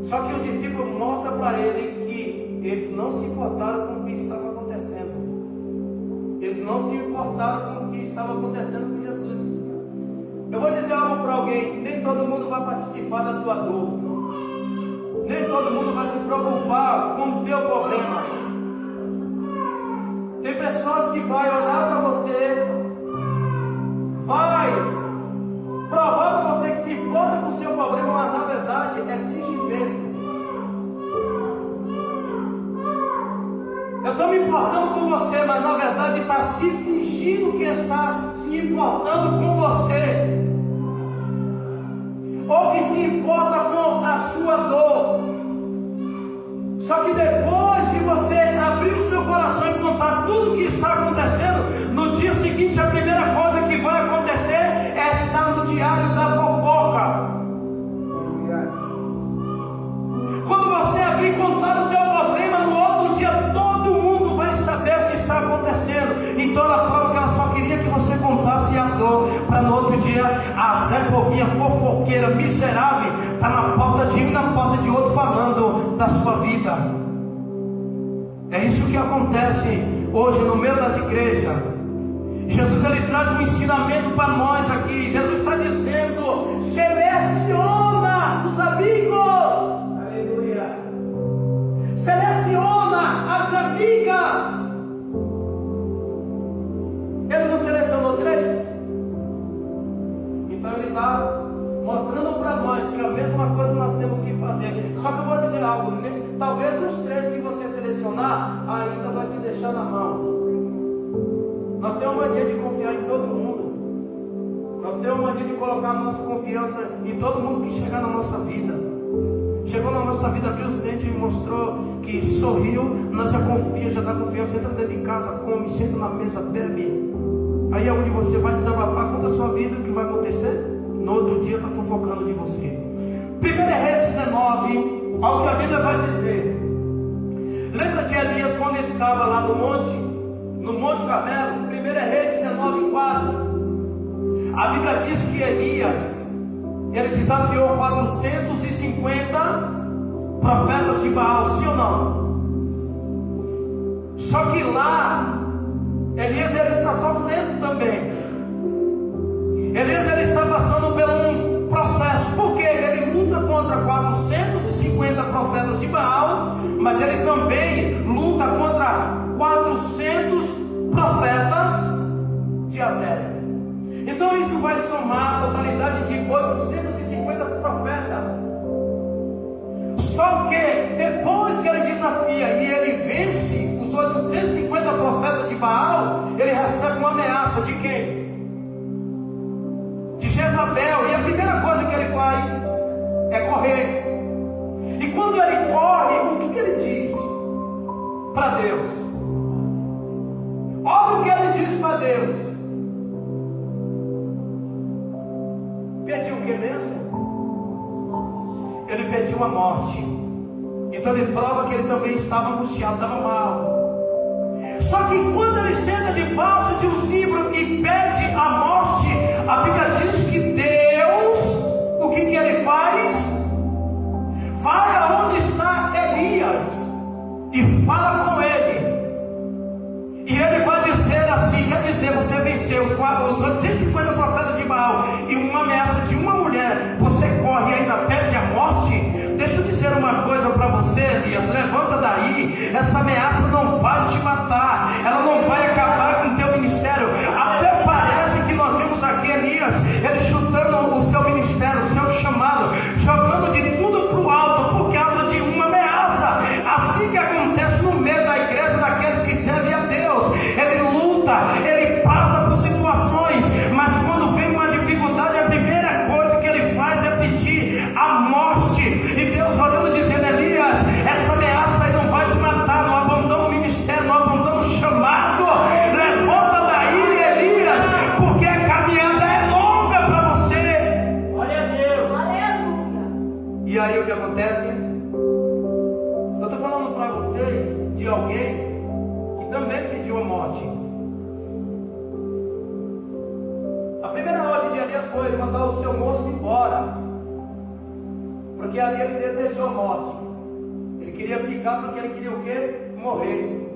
Só que os discípulos mostram para ele que eles não se importaram com o que estava acontecendo. Eles não se importaram com o que estava acontecendo com Jesus. Eu vou dizer algo para alguém: nem todo mundo vai participar da tua dor. Nem todo mundo vai se preocupar com o teu problema. Tem pessoas que vai olhar para você, vai provar para você que se importa com o seu problema, mas na verdade é fingimento. Eu estou me importando com você, mas na verdade está se fingindo que está se importando com você, ou que se importa com a sua dor. Só que depois de você abrir o seu coração e contar tudo o que está acontecendo, no dia seguinte a primeira coisa que vai acontecer é estar no diário da fofoca. Quando você abrir e contar o teu problema, no outro dia todo mundo vai saber o que está acontecendo. Então ela prova que ela só queria que você contasse a dor, para no outro dia a Zé Povinha fofoqueira, miserável, está na porta de um e na porta de outro falando da sua vida. É isso que acontece hoje no meio das igrejas. Jesus ele traz um ensinamento para nós aqui. Jesus está dizendo: seleciona os amigos. Aleluia. Seleciona as amigas. Ele não selecionou 3? Então ele está mostrando para nós que a mesma coisa nós temos que fazer. Só que eu vou dizer algo: talvez os 3 que você selecionar ainda vai te deixar na mão. Nós temos mania de confiar em todo mundo. Nós temos mania de colocar a nossa confiança em todo mundo que chegar na nossa vida. Chegou na nossa vida, abriu os dentes e mostrou que sorriu, nós já confia, já dá confiança. Entra dentro de casa, come, senta na mesa, bebe. Aí é onde você vai desabafar, conta a sua vida, o que vai acontecer. No outro dia está fofocando de você. 1 Reis 19, ao que a Bíblia vai dizer. Lembra de Elias quando estava lá no Monte Carmelo? 1 Reis 19, 4. A Bíblia diz que Elias, ele desafiou 450 profetas de Baal, sim ou não? Só que lá, Elias ele está sofrendo também. Elias ele está passando por um processo, porque ele luta contra 450 profetas de Baal, mas ele também luta contra 400 profetas de Azéria. Então isso vai somar a totalidade de 850 profetas. Só que depois que ele desafia e ele vence os 850 profetas de Baal, ele recebe uma ameaça de quem? De Jezabel. E a primeira coisa que ele faz é correr. E quando ele corre, o que ele diz para Deus? Olha o que ele diz para Deus: pediu o que mesmo? Ele pediu a morte. Então ele prova que ele também estava angustiado, estava mal. Só que quando ele senta debaixo de um símbolo e pede a morte, a Bíblia diz que Deus, o que ele faz? Vai aonde está Elias e fala com ele. E ele vai dizer assim, quer dizer, você venceu os 850 profetas de Baal e uma ameaça de uma mulher, você corre e ainda pede a morte? Deixa eu dizer uma coisa para você, Elias, levanta daí, essa ameaça não vai te matar, ela não vai acabar com o teu ministério. Até parece que nós vemos aqui Elias, ele chutando o seu ministério, o seu chamado, jogando de tudo para o alto, por causa de uma ameaça. Assim que acontece no meio da igreja, daqueles que servem a Deus. Ele luta, ele passa por situações, mas quando vem uma dificuldade, a primeira coisa que ele faz é pedir a morte. E Deus olhando dizendo: Elias, essa ameaça aí não vai te matar, não abandona o ministério, também pediu a morte. A primeira ordem de Elias foi mandar o seu moço embora, porque ali ele desejou a morte. Ele queria ficar porque ele queria o quê? Morrer.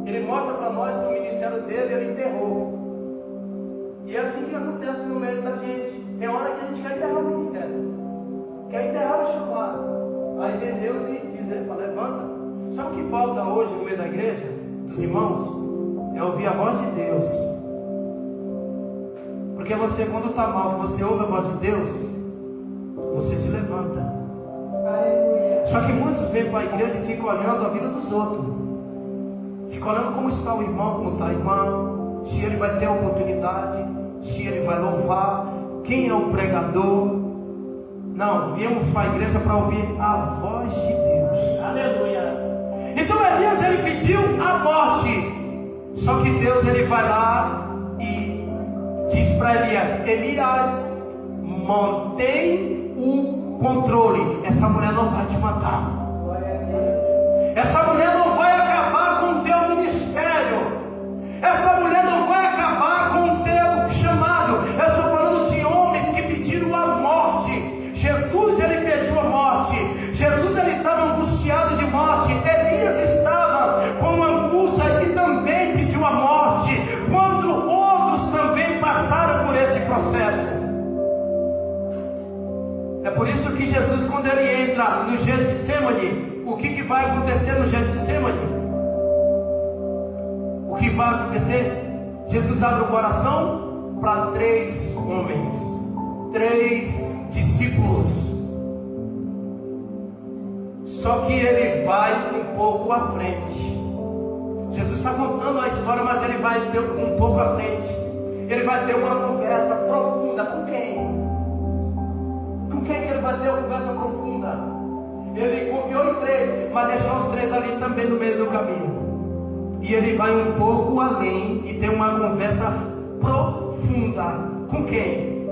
Ele mostra para nós que o ministério dele ele enterrou. E é assim que acontece no meio da gente. Tem hora que a gente quer enterrar o ministério, quer enterrar o chamado. Aí vem Deus e diz, ele fala, levanta. Sabe o que falta hoje no meio da igreja, dos irmãos? É ouvir a voz de Deus. Porque você, quando está mal, você ouve a voz de Deus, você se levanta. Só que muitos vêm para a igreja e ficam olhando a vida dos outros. Ficam olhando como está o irmão, como está a irmã, se ele vai ter oportunidade, se ele vai louvar, quem é o pregador. Não, viemos para a igreja para ouvir a voz de Deus. Aleluia. Então Elias ele pediu a morte. Só que Deus ele vai lá e diz para Elias: Elias, mantém o controle. Essa mulher não vai te matar. Essa mulher não vai acabar com o teu ministério. Essa mulher não vai acabar com o teu chamado. Eu estou falando de homens que pediram a morte. Jesus ele pediu a morte. Jesus ele estava angustiado de morte. Elias estava com angústia e também pediu a morte. Quando outros também passaram por esse processo. É por isso que Jesus, quando ele entra no Getsemane, o que vai acontecer no Getsemane? O que vai acontecer? Jesus abre o coração para 3 homens, 3 discípulos. Só que ele vai um pouco à frente. Jesus está contando a história, mas ele vai ter um pouco à frente. Ele vai ter uma conversa profunda. Com quem? Com quem que ele vai ter uma conversa profunda? Ele confiou em 3, mas deixou os 3 ali também no meio do caminho. E ele vai um pouco além e tem uma conversa profunda. Com quem?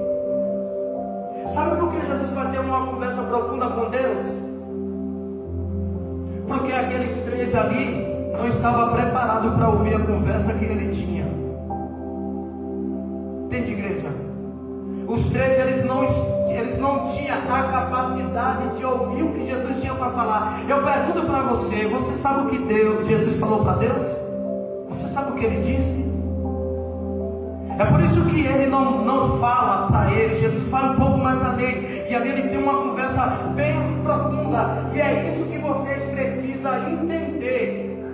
Sabe por que Jesus vai ter uma conversa profunda com Deus? Porque aqueles 3 ali não estavam preparados para ouvir a conversa que ele tinha. Entende, igreja? Os 3 eles não tinham a capacidade de ouvir o que Jesus tinha para falar. Eu pergunto para você, você sabe o que Jesus falou para Deus? Você sabe o que ele disse? É por isso que ele não fala para ele. Jesus fala um pouco mais além. E ali ele tem uma conversa bem profunda. E é isso que vocês precisam entender.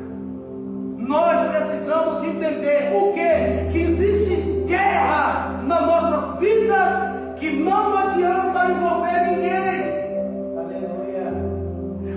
Nós precisamos entender o quê? Que existem guerras nas nossas vidas que não adianta envolver ninguém. Aleluia.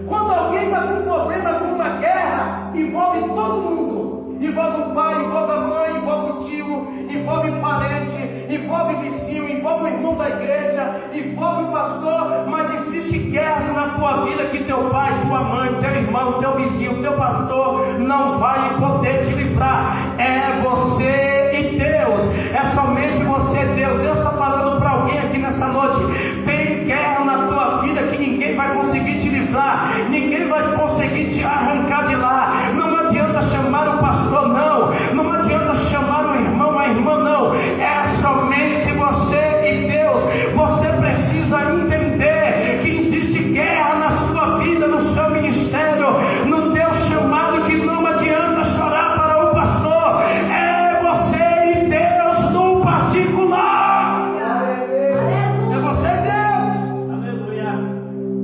Quando alguém está com um problema, com uma guerra, envolve todo mundo. Envolve o pai, envolve a mãe, envolve o tio, envolve parente, envolve vizinho, envolve o irmão da igreja, envolve o pastor. Mas existe guerras na tua vida que teu pai, tua mãe, teu irmão, teu vizinho, teu pastor não vai poder te livrar. É você e Deus. É somente você e Deus. Deus está falando para alguém aqui nessa noite. Tem guerra na tua vida que ninguém vai conseguir te livrar. Ninguém vai conseguir te arrancar de lá. Não adianta chamar o pastor, não. Não adianta chamar o irmão, a irmã, não. É somente você e Deus. Você precisa entender que existe guerra na sua vida, no seu ministério, no teu chamado, que não adianta chorar para o pastor. É você e Deus no particular. É você e Deus. Aleluia.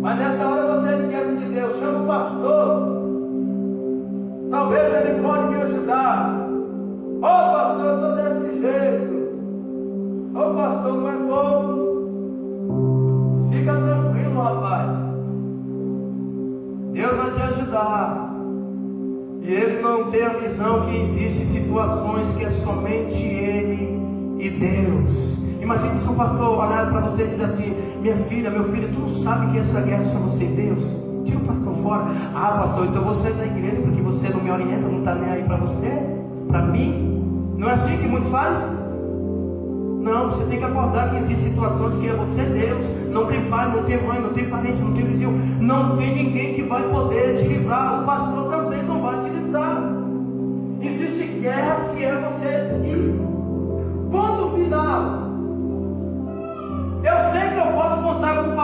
Mas nessa hora você esquece de Deus. Chama o pastor. Talvez ele pode me ajudar. Ô pastor, eu estou desse jeito. Ô pastor, não é bobo. Fica tranquilo, rapaz. Deus vai te ajudar. E ele não tem a visão que existem situações que é somente ele e Deus. Imagine se o pastor olhar para você e dizer assim: minha filha, meu filho, tu não sabe que essa guerra é só você e Deus? Tira o pastor fora. Ah, pastor, então você é da igreja porque você não me orienta, não está nem aí para você, para mim. Não é assim que muitos fazem? Não, você tem que acordar que existem situações que é você e Deus. Não tem pai, não tem mãe, não tem parente, não tem vizinho. Não tem ninguém que vai poder te livrar. O pastor também não vai te livrar. Existe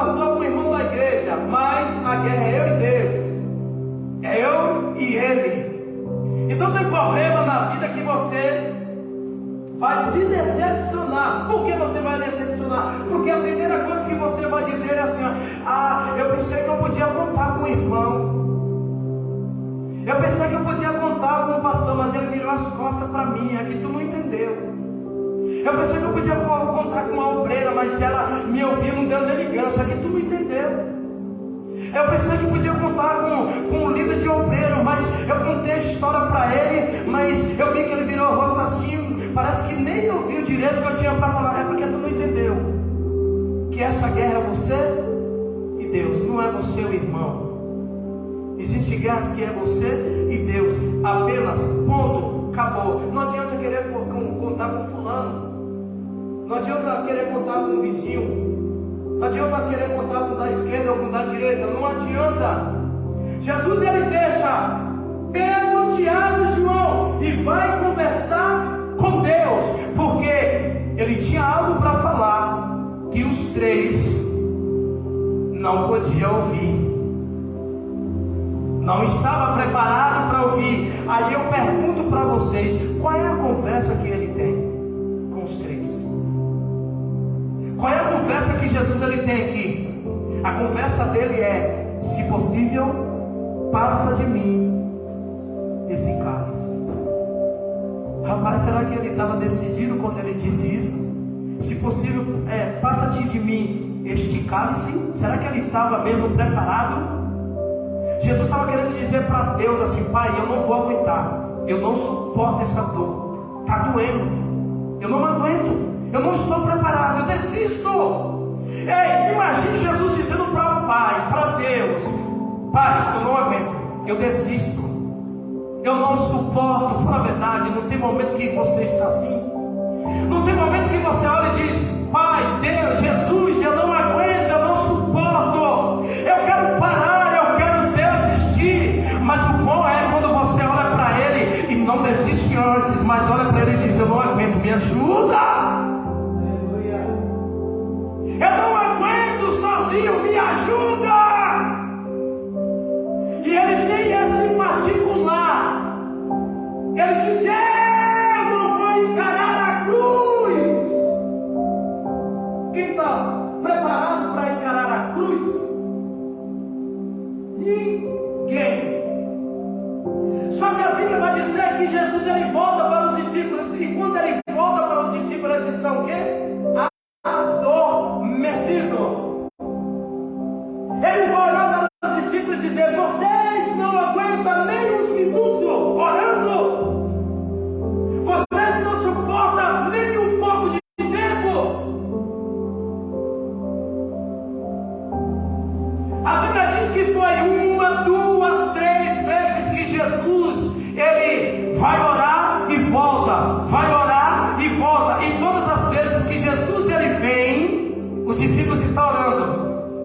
pastor, com o irmão da igreja, mas a guerra é eu e Deus. É eu e ele. Então tem problema na vida que você vai se decepcionar. Por que você vai decepcionar? Porque a primeira coisa que você vai dizer é assim: eu pensei que eu podia contar com o irmão. Eu pensei que eu podia contar com o pastor, mas ele virou as costas para mim. É que tu não entendeu. Eu pensei que eu podia contar com uma obreira, mas ela me ouviu, não deu nem ligança. É que tu não entendeu. Eu pensei que podia contar com um líder de obreiro, mas eu contei a história para ele, mas eu vi que ele virou o rosto assim, parece que nem ouviu direito o que eu tinha para falar. É porque tu não entendeu que essa guerra é você e Deus, não é você o irmão. Existe guerras que é você e Deus, apenas, ponto, acabou. Não adianta querer contar com fulano, não adianta querer contar com o vizinho, não adianta querer contar com o da esquerda ou com o da direita, não adianta. Jesus, ele deixa Pedro, Tiago e João e vai conversar com Deus, porque ele tinha algo para falar que os três não podiam ouvir. Não estava preparado para ouvir. Aí eu pergunto para vocês: qual é a conversa que ele tem com os três? Qual é a conversa que Jesus ele tem aqui? A conversa dele é: se possível, passa de mim esse cálice. Rapaz, será que ele estava decidido quando ele disse isso? Se possível, passa-te de mim este cálice. Será que ele estava mesmo preparado? Jesus estava querendo dizer para Deus assim: Pai, eu não vou aguentar, eu não suporto essa dor, está doendo, eu não aguento, eu não estou preparado, eu desisto. Ei, imagine Jesus dizendo para o Pai, para Deus: Pai, eu não aguento, eu desisto, eu não suporto. Fala a verdade, não tem momento que você está assim, não tem momento que você olha e diz: Pai, Deus, Jesus, eu não aguento, eu não suporto, eu quero parar, mas o bom é quando você olha para ele e não desiste antes, mas olha para ele e diz: eu não aguento, me ajuda. Aleluia. Eu não aguento sozinho, me ajuda. E ele tem esse particular. Ele diz: eu não vou encarar a cruz. Quem está preparado para encarar a cruz? Ninguém. Só que a Bíblia vai dizer que Jesus ele volta para os discípulos, e quando ele volta para os discípulos, eles estão o quê? Adormecidos. Ele vai olhar para os discípulos e dizer: vocês não aguentam nem uns minutos orando, vocês não suportam nem um pouco de tempo. A Bíblia diz que foi 1, 2, 3 vezes que Jesus ele vai orar e volta, vai orar e volta. E todas as vezes que Jesus ele vem, os discípulos estão orando,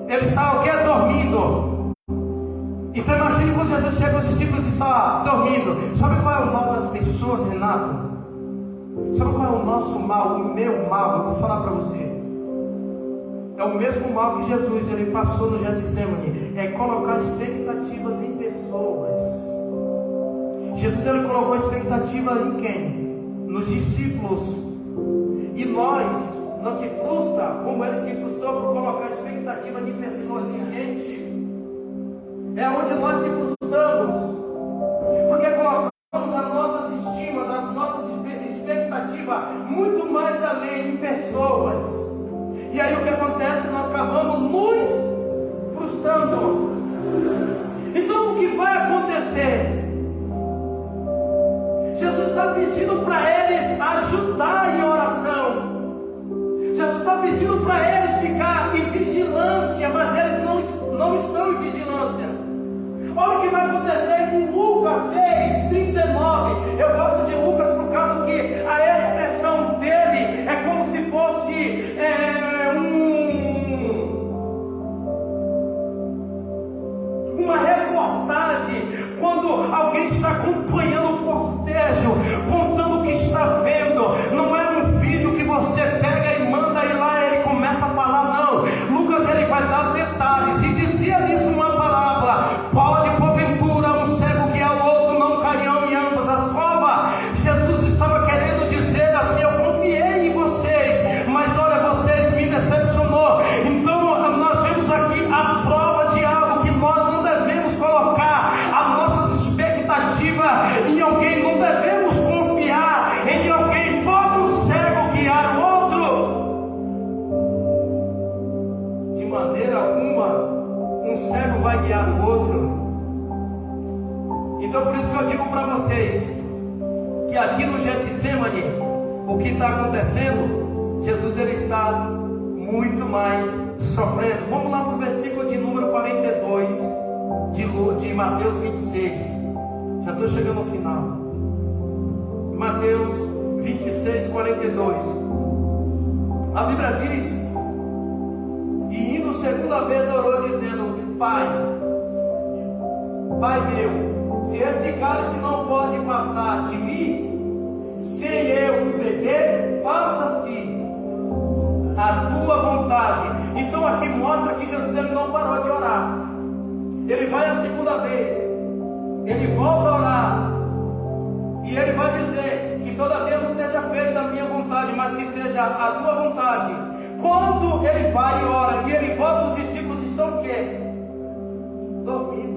ele está o quê? Dormindo. Então imagine quando Jesus chega, os discípulos estão dormindo. Sabe qual é o mal das pessoas, Renato? Sabe qual é o nosso mal, o meu mal? Eu vou falar para você. É o mesmo mal que Jesus ele passou no Getsemane, é colocar expectativas em pessoas. Jesus ele colocou expectativa em quem? Nos discípulos. E nós se frustra, como ele se frustrou por colocar expectativa de pessoas, em gente. É onde nós se frustramos, porque colocamos as nossas estimas, as nossas expectativas muito mais além em pessoas. E aí o que acontece? Nós acabamos nos frustrando. Então o que vai acontecer? Jesus está pedindo para eles ajudar em oração. Jesus está pedindo para eles ficar em vigilância, mas eles não estão em vigilância. Olha o que vai acontecer em Lucas 6:39. Eu gosto de Lucas por causa que a expressão dele é como se fosse uma reportagem, quando alguém está acompanhando o cortejo, contando o que está vendo. Não é um vídeo que você pega e manda e lá ele começa a falar, não. Lucas ele vai vocês que aqui no Getsemane, o que está acontecendo, Jesus ele está muito mais sofrendo. Vamos lá para o versículo de número 42 de Mateus 26. Já estou chegando ao final. Mateus 26, 42. A Bíblia diz: e indo segunda vez orou dizendo: Pai meu, se esse cálice não pode passar de mim, sem eu o beber, faça-se a tua vontade. Então aqui mostra que Jesus ele não parou de orar. Ele vai a segunda vez, ele volta a orar, e ele vai dizer que todavia não seja feita a minha vontade, mas que seja a tua vontade. Quando ele vai e ora e ele volta, os discípulos estão o quê? Dormindo.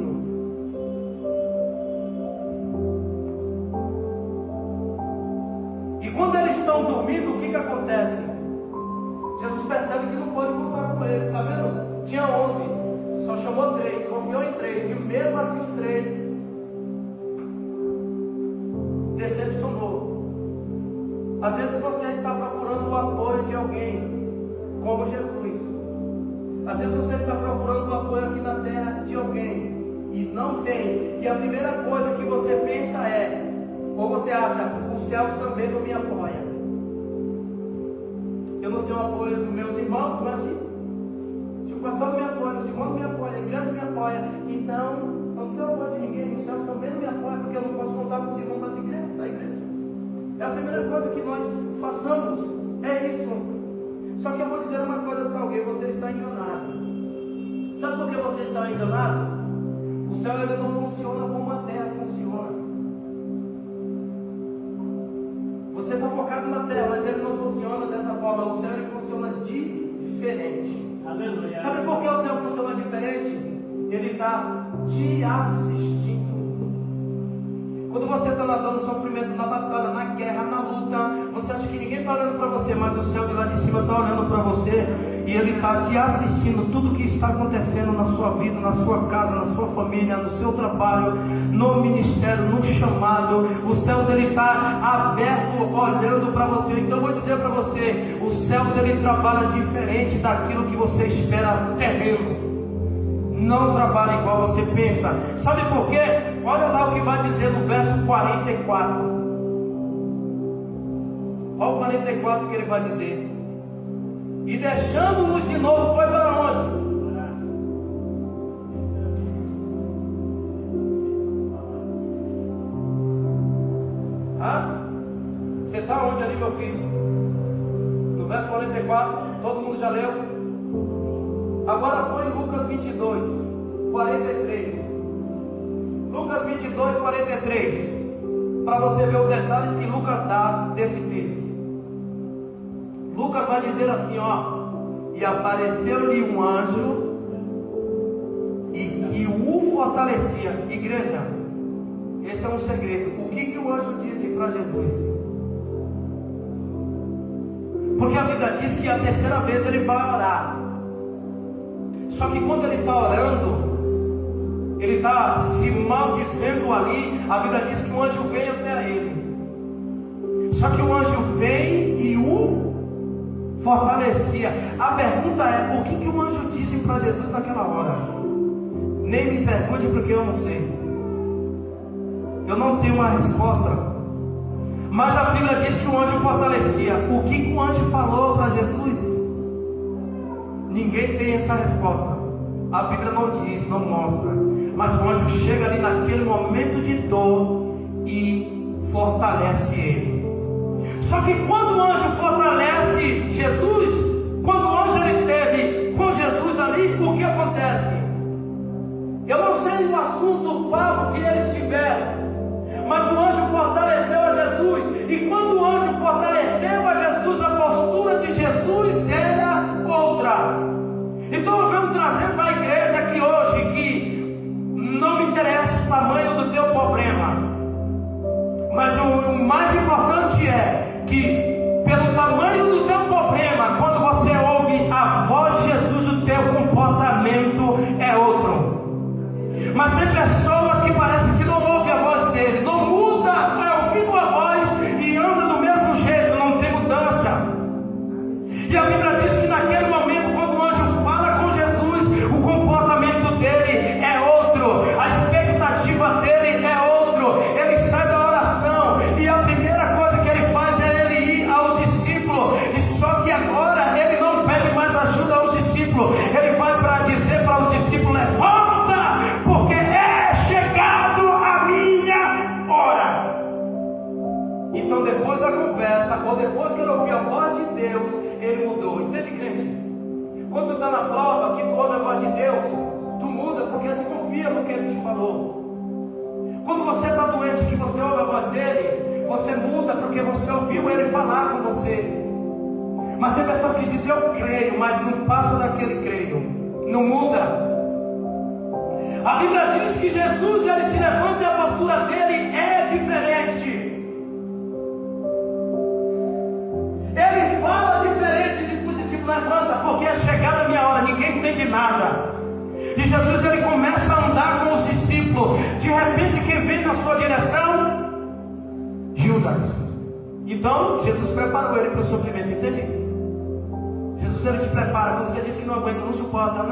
E quando eles estão dormindo, o que acontece? Jesus percebe que não pode contar com eles, está vendo? Tinha 11, só chamou 3, confiou em 3, e mesmo assim os 3 decepcionou. Às vezes você está procurando o apoio de alguém, como Jesus. Às vezes você está procurando o apoio aqui na terra de alguém e não tem. E a primeira coisa que você pensa é, ou você acha, os céus também não me apoiam. Eu não tenho apoio dos meus irmãos, mas se o pastor não me apoia, os irmãos não me apoiam, a igreja me apoia, então não tenho apoio de ninguém, os céus também não me apoiam, porque eu não posso contar com os irmãos da igreja. É a primeira coisa que nós façamos, é isso. Só que eu vou dizer uma coisa para alguém: você está enganado. Sabe por que você está enganado? O céu ele não funciona como a terra funciona. Você está focado na terra, mas ele não funciona dessa forma. O céu ele funciona diferente. Aleluia. Sabe por que o céu funciona diferente? Ele está te assistindo. Quando você está nadando no sofrimento, na batalha, na guerra, na luta, você acha que ninguém está olhando para você, mas o céu de lá de cima está olhando para você, e ele está te assistindo tudo que está acontecendo na sua vida, na sua casa, na sua família, no seu trabalho, no ministério, no chamado. Os céus ele está aberto, olhando para você. Então eu vou dizer para você: os céus ele trabalha diferente daquilo que você espera terreno. Não trabalha igual você pensa. Sabe por quê? Olha lá o que vai dizer no verso 44. Olha o 44 que ele vai dizer: e deixando-nos de novo, foi para onde? Você está onde ali, meu filho? No verso 44, todo mundo já leu? Agora põe Lucas 22, 43. Lucas 22, 43. Para você ver os detalhes que Lucas dá desse texto. Lucas vai dizer assim, ó: e apareceu-lhe um anjo e que o fortalecia. Igreja, esse é um segredo. O que o anjo disse para Jesus? Porque a Bíblia diz que a terceira vez ele vai orar. Só que quando ele está orando, ele está se maldizendo ali. A Bíblia diz que o anjo veio até ele. Só que o anjo veio e o fortalecia. A pergunta é: o que o anjo disse para Jesus naquela hora? Nem me pergunte, porque eu não sei. Eu não tenho uma resposta. Mas a Bíblia diz que o anjo fortalecia. O que o anjo falou para Jesus? Ninguém tem essa resposta. A Bíblia não diz, não mostra. Mas o anjo chega ali naquele momento de dor e fortalece ele. Só que quando o anjo fortalece Jesus, quando o anjo ele teve com Jesus ali, o que acontece? Eu não sei o assunto, o papo que eles tiveram, mas o anjo fortaleceu a Jesus. E quando o anjo fortaleceu a Jesus, a postura de Jesus era outra. Então eu venho trazer para a igreja aqui hoje que não me interessa o tamanho do teu problema, mas o mais importante é que pelo tamanho do teu problema, quando você ouve a voz de Jesus, o teu comportamento é outro. Mas tem pessoas que parecem que não ouvem a voz dele, não muda Então depois da conversa, ou depois que ele ouviu a voz de Deus, ele mudou. Entende, crente? Quando tu está na prova, que tu ouve a voz de Deus, tu muda porque tu confia no que ele te falou. Quando você está doente, que você ouve a voz dele, você muda porque você ouviu ele falar com você. Mas tem pessoas que dizem eu creio, mas não passa daquele creio, não muda. A Bíblia diz que Jesus, ele se levanta e a postura dele é diferente. Ele fala diferente, diz para o discípulo: levanta, porque é chegada a minha hora, ninguém entende nada. E Jesus, ele começa a andar com os discípulos. De repente, quem vem na sua direção? Judas. Então, Jesus preparou ele para o sofrimento, entende? Jesus, ele te prepara. Quando você diz que não aguenta, não suporta,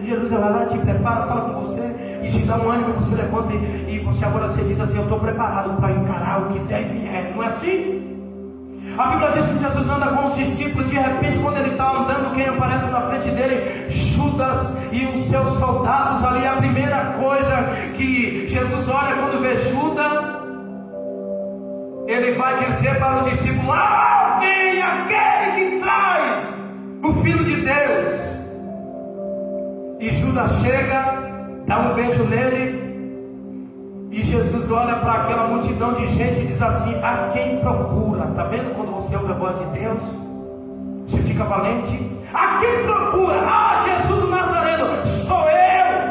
Jesus, ele vai lá, te prepara, fala com você e te dá um ânimo. Você levanta e você agora você diz assim: eu estou preparado para encarar o que deve é. Não é assim? A Bíblia diz que Jesus anda com os discípulos. De repente, quando ele está andando, quem aparece na frente dele? Judas e os seus soldados ali. A primeira coisa que Jesus olha quando vê Judas, ele vai dizer para os discípulos: lá vem aquele que trai o Filho de Deus. E Judas chega, dá um beijo nele. E Jesus olha para aquela multidão de gente e diz assim: a quem procura? Está vendo quando você ouve a voz de Deus? Você fica valente. A quem procura? Ah, Jesus o Nazareno, sou eu.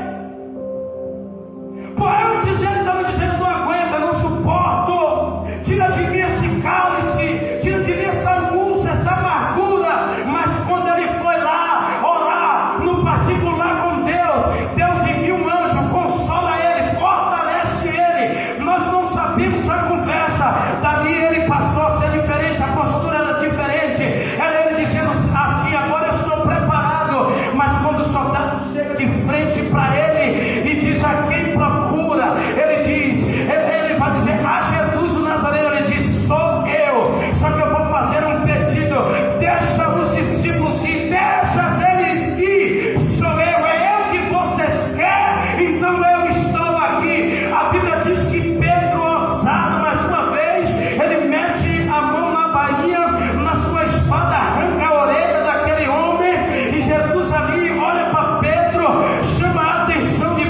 Pô, antes ele estava dizendo: não aguenta, não suporto. Tira de mim esse cálice, tira de mim essa angústia, essa amargura. Mas quando ele foi lá orar no particular com Deus, Deus envia um anjo, consola ele, fortalece ele. Nós não sabíamos a conversa. Dali ele passou a ser diferente, a postura era diferente. Era ele dizendo assim: agora eu estou preparado. Mas quando o soldado chega de frente para ele e diz: a quem procura? Ele diz, ele vai dizer: a Jesus o Nazareno. Ele diz: sou eu. Só que eu vou fazer um pedido: deixa os discípulos ir, deixa eles ir. Sou eu, é eu que vocês querem, então eu estou aqui. A Bíblia diz que Pedro, ousado mais uma vez, ele mete a mão na bainha, na sua espada, arranca a orelha daquele homem. E Jesus ali olha para Pedro, chama a atenção de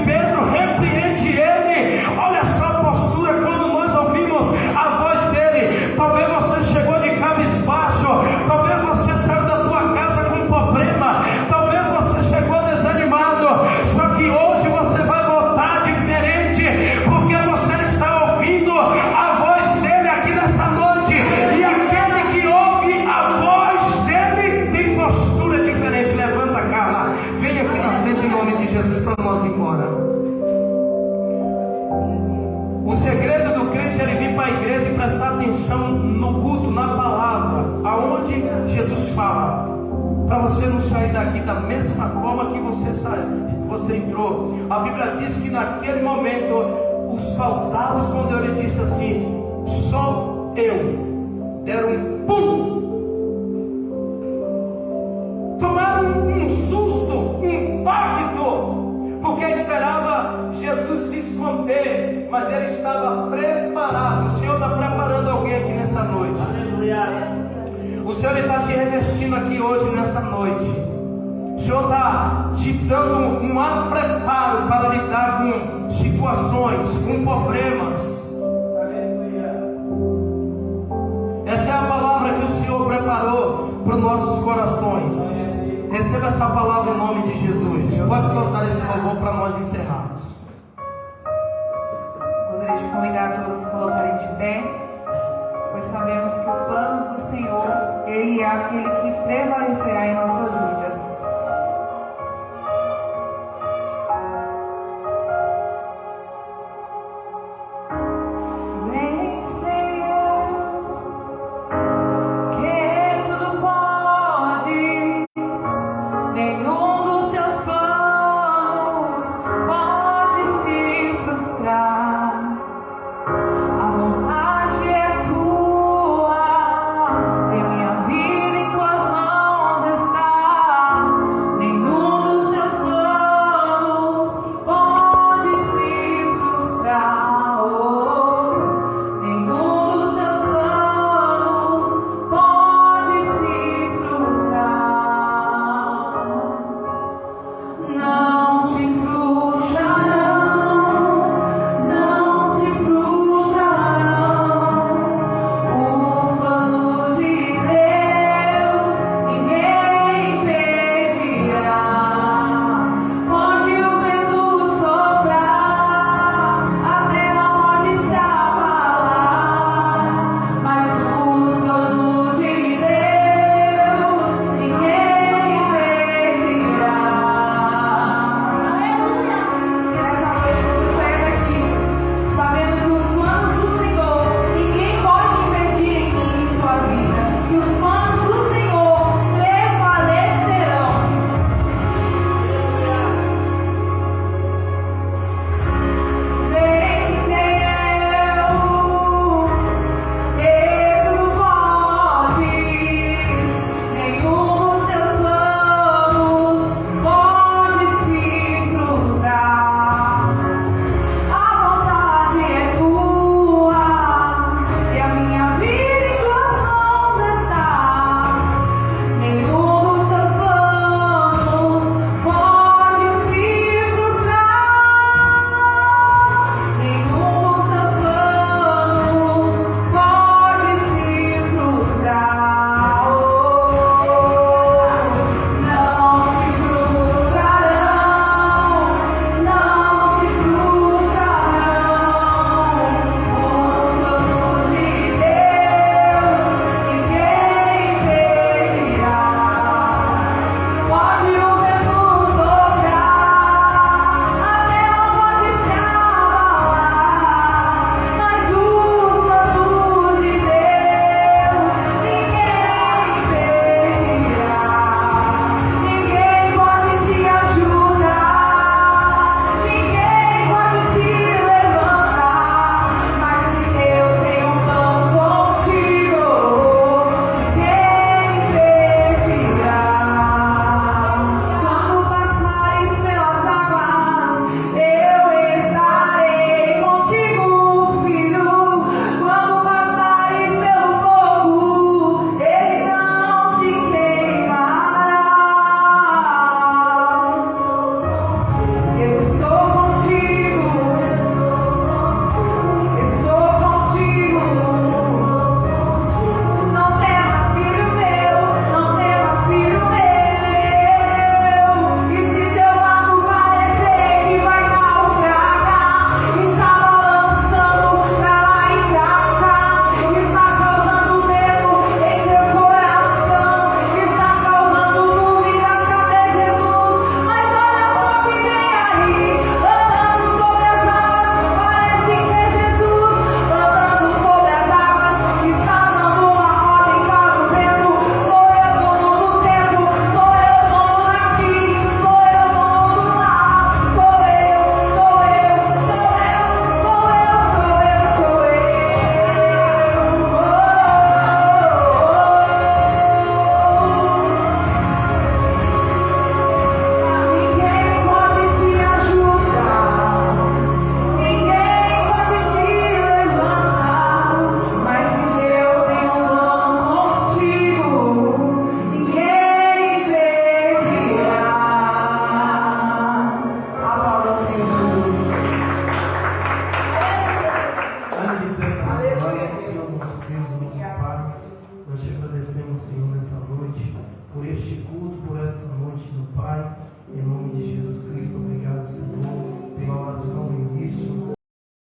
Pedro, repreende ele. Olha só a postura quando nós ouvimos a voz dele. Talvez você chegou de cabisbaixo, talvez você saiu da tua casa com problema, talvez você chegou desanimado. Só que hoje você vai voltar diferente, porque você está ouvindo a voz dele aqui nessa noite. E aquele que ouve a voz dele tem postura diferente. Levanta, Carla, vem aqui na frente em nome de Jesus para nós ir embora. O segredo do crente é ele vir para a igreja e prestar atenção no culto, na palavra, aonde Jesus fala, para você não sair daqui da mesma forma que você entrou. A Bíblia diz que naquele momento os soldados, quando ele disse assim: sou eu, deram um pum, tomaram um susto, um impacto, porque esperava Jesus se esconder, mas ele estava preparado. O Senhor está preparando alguém aqui nessa noite. Aleluia. O Senhor está te revestindo aqui hoje, nessa noite. O Senhor está te dando um preparo para lidar com situações, com problemas. Aleluia. Essa é a palavra que o Senhor preparou para os nossos corações. Receba essa palavra em nome de Jesus. Pode soltar esse louvor para nós encerrarmos. Gostaria de convidar todos a se colocarem de pé, pois sabemos que o plano do Senhor, Ele é aquele que prevalecerá em nossas vidas.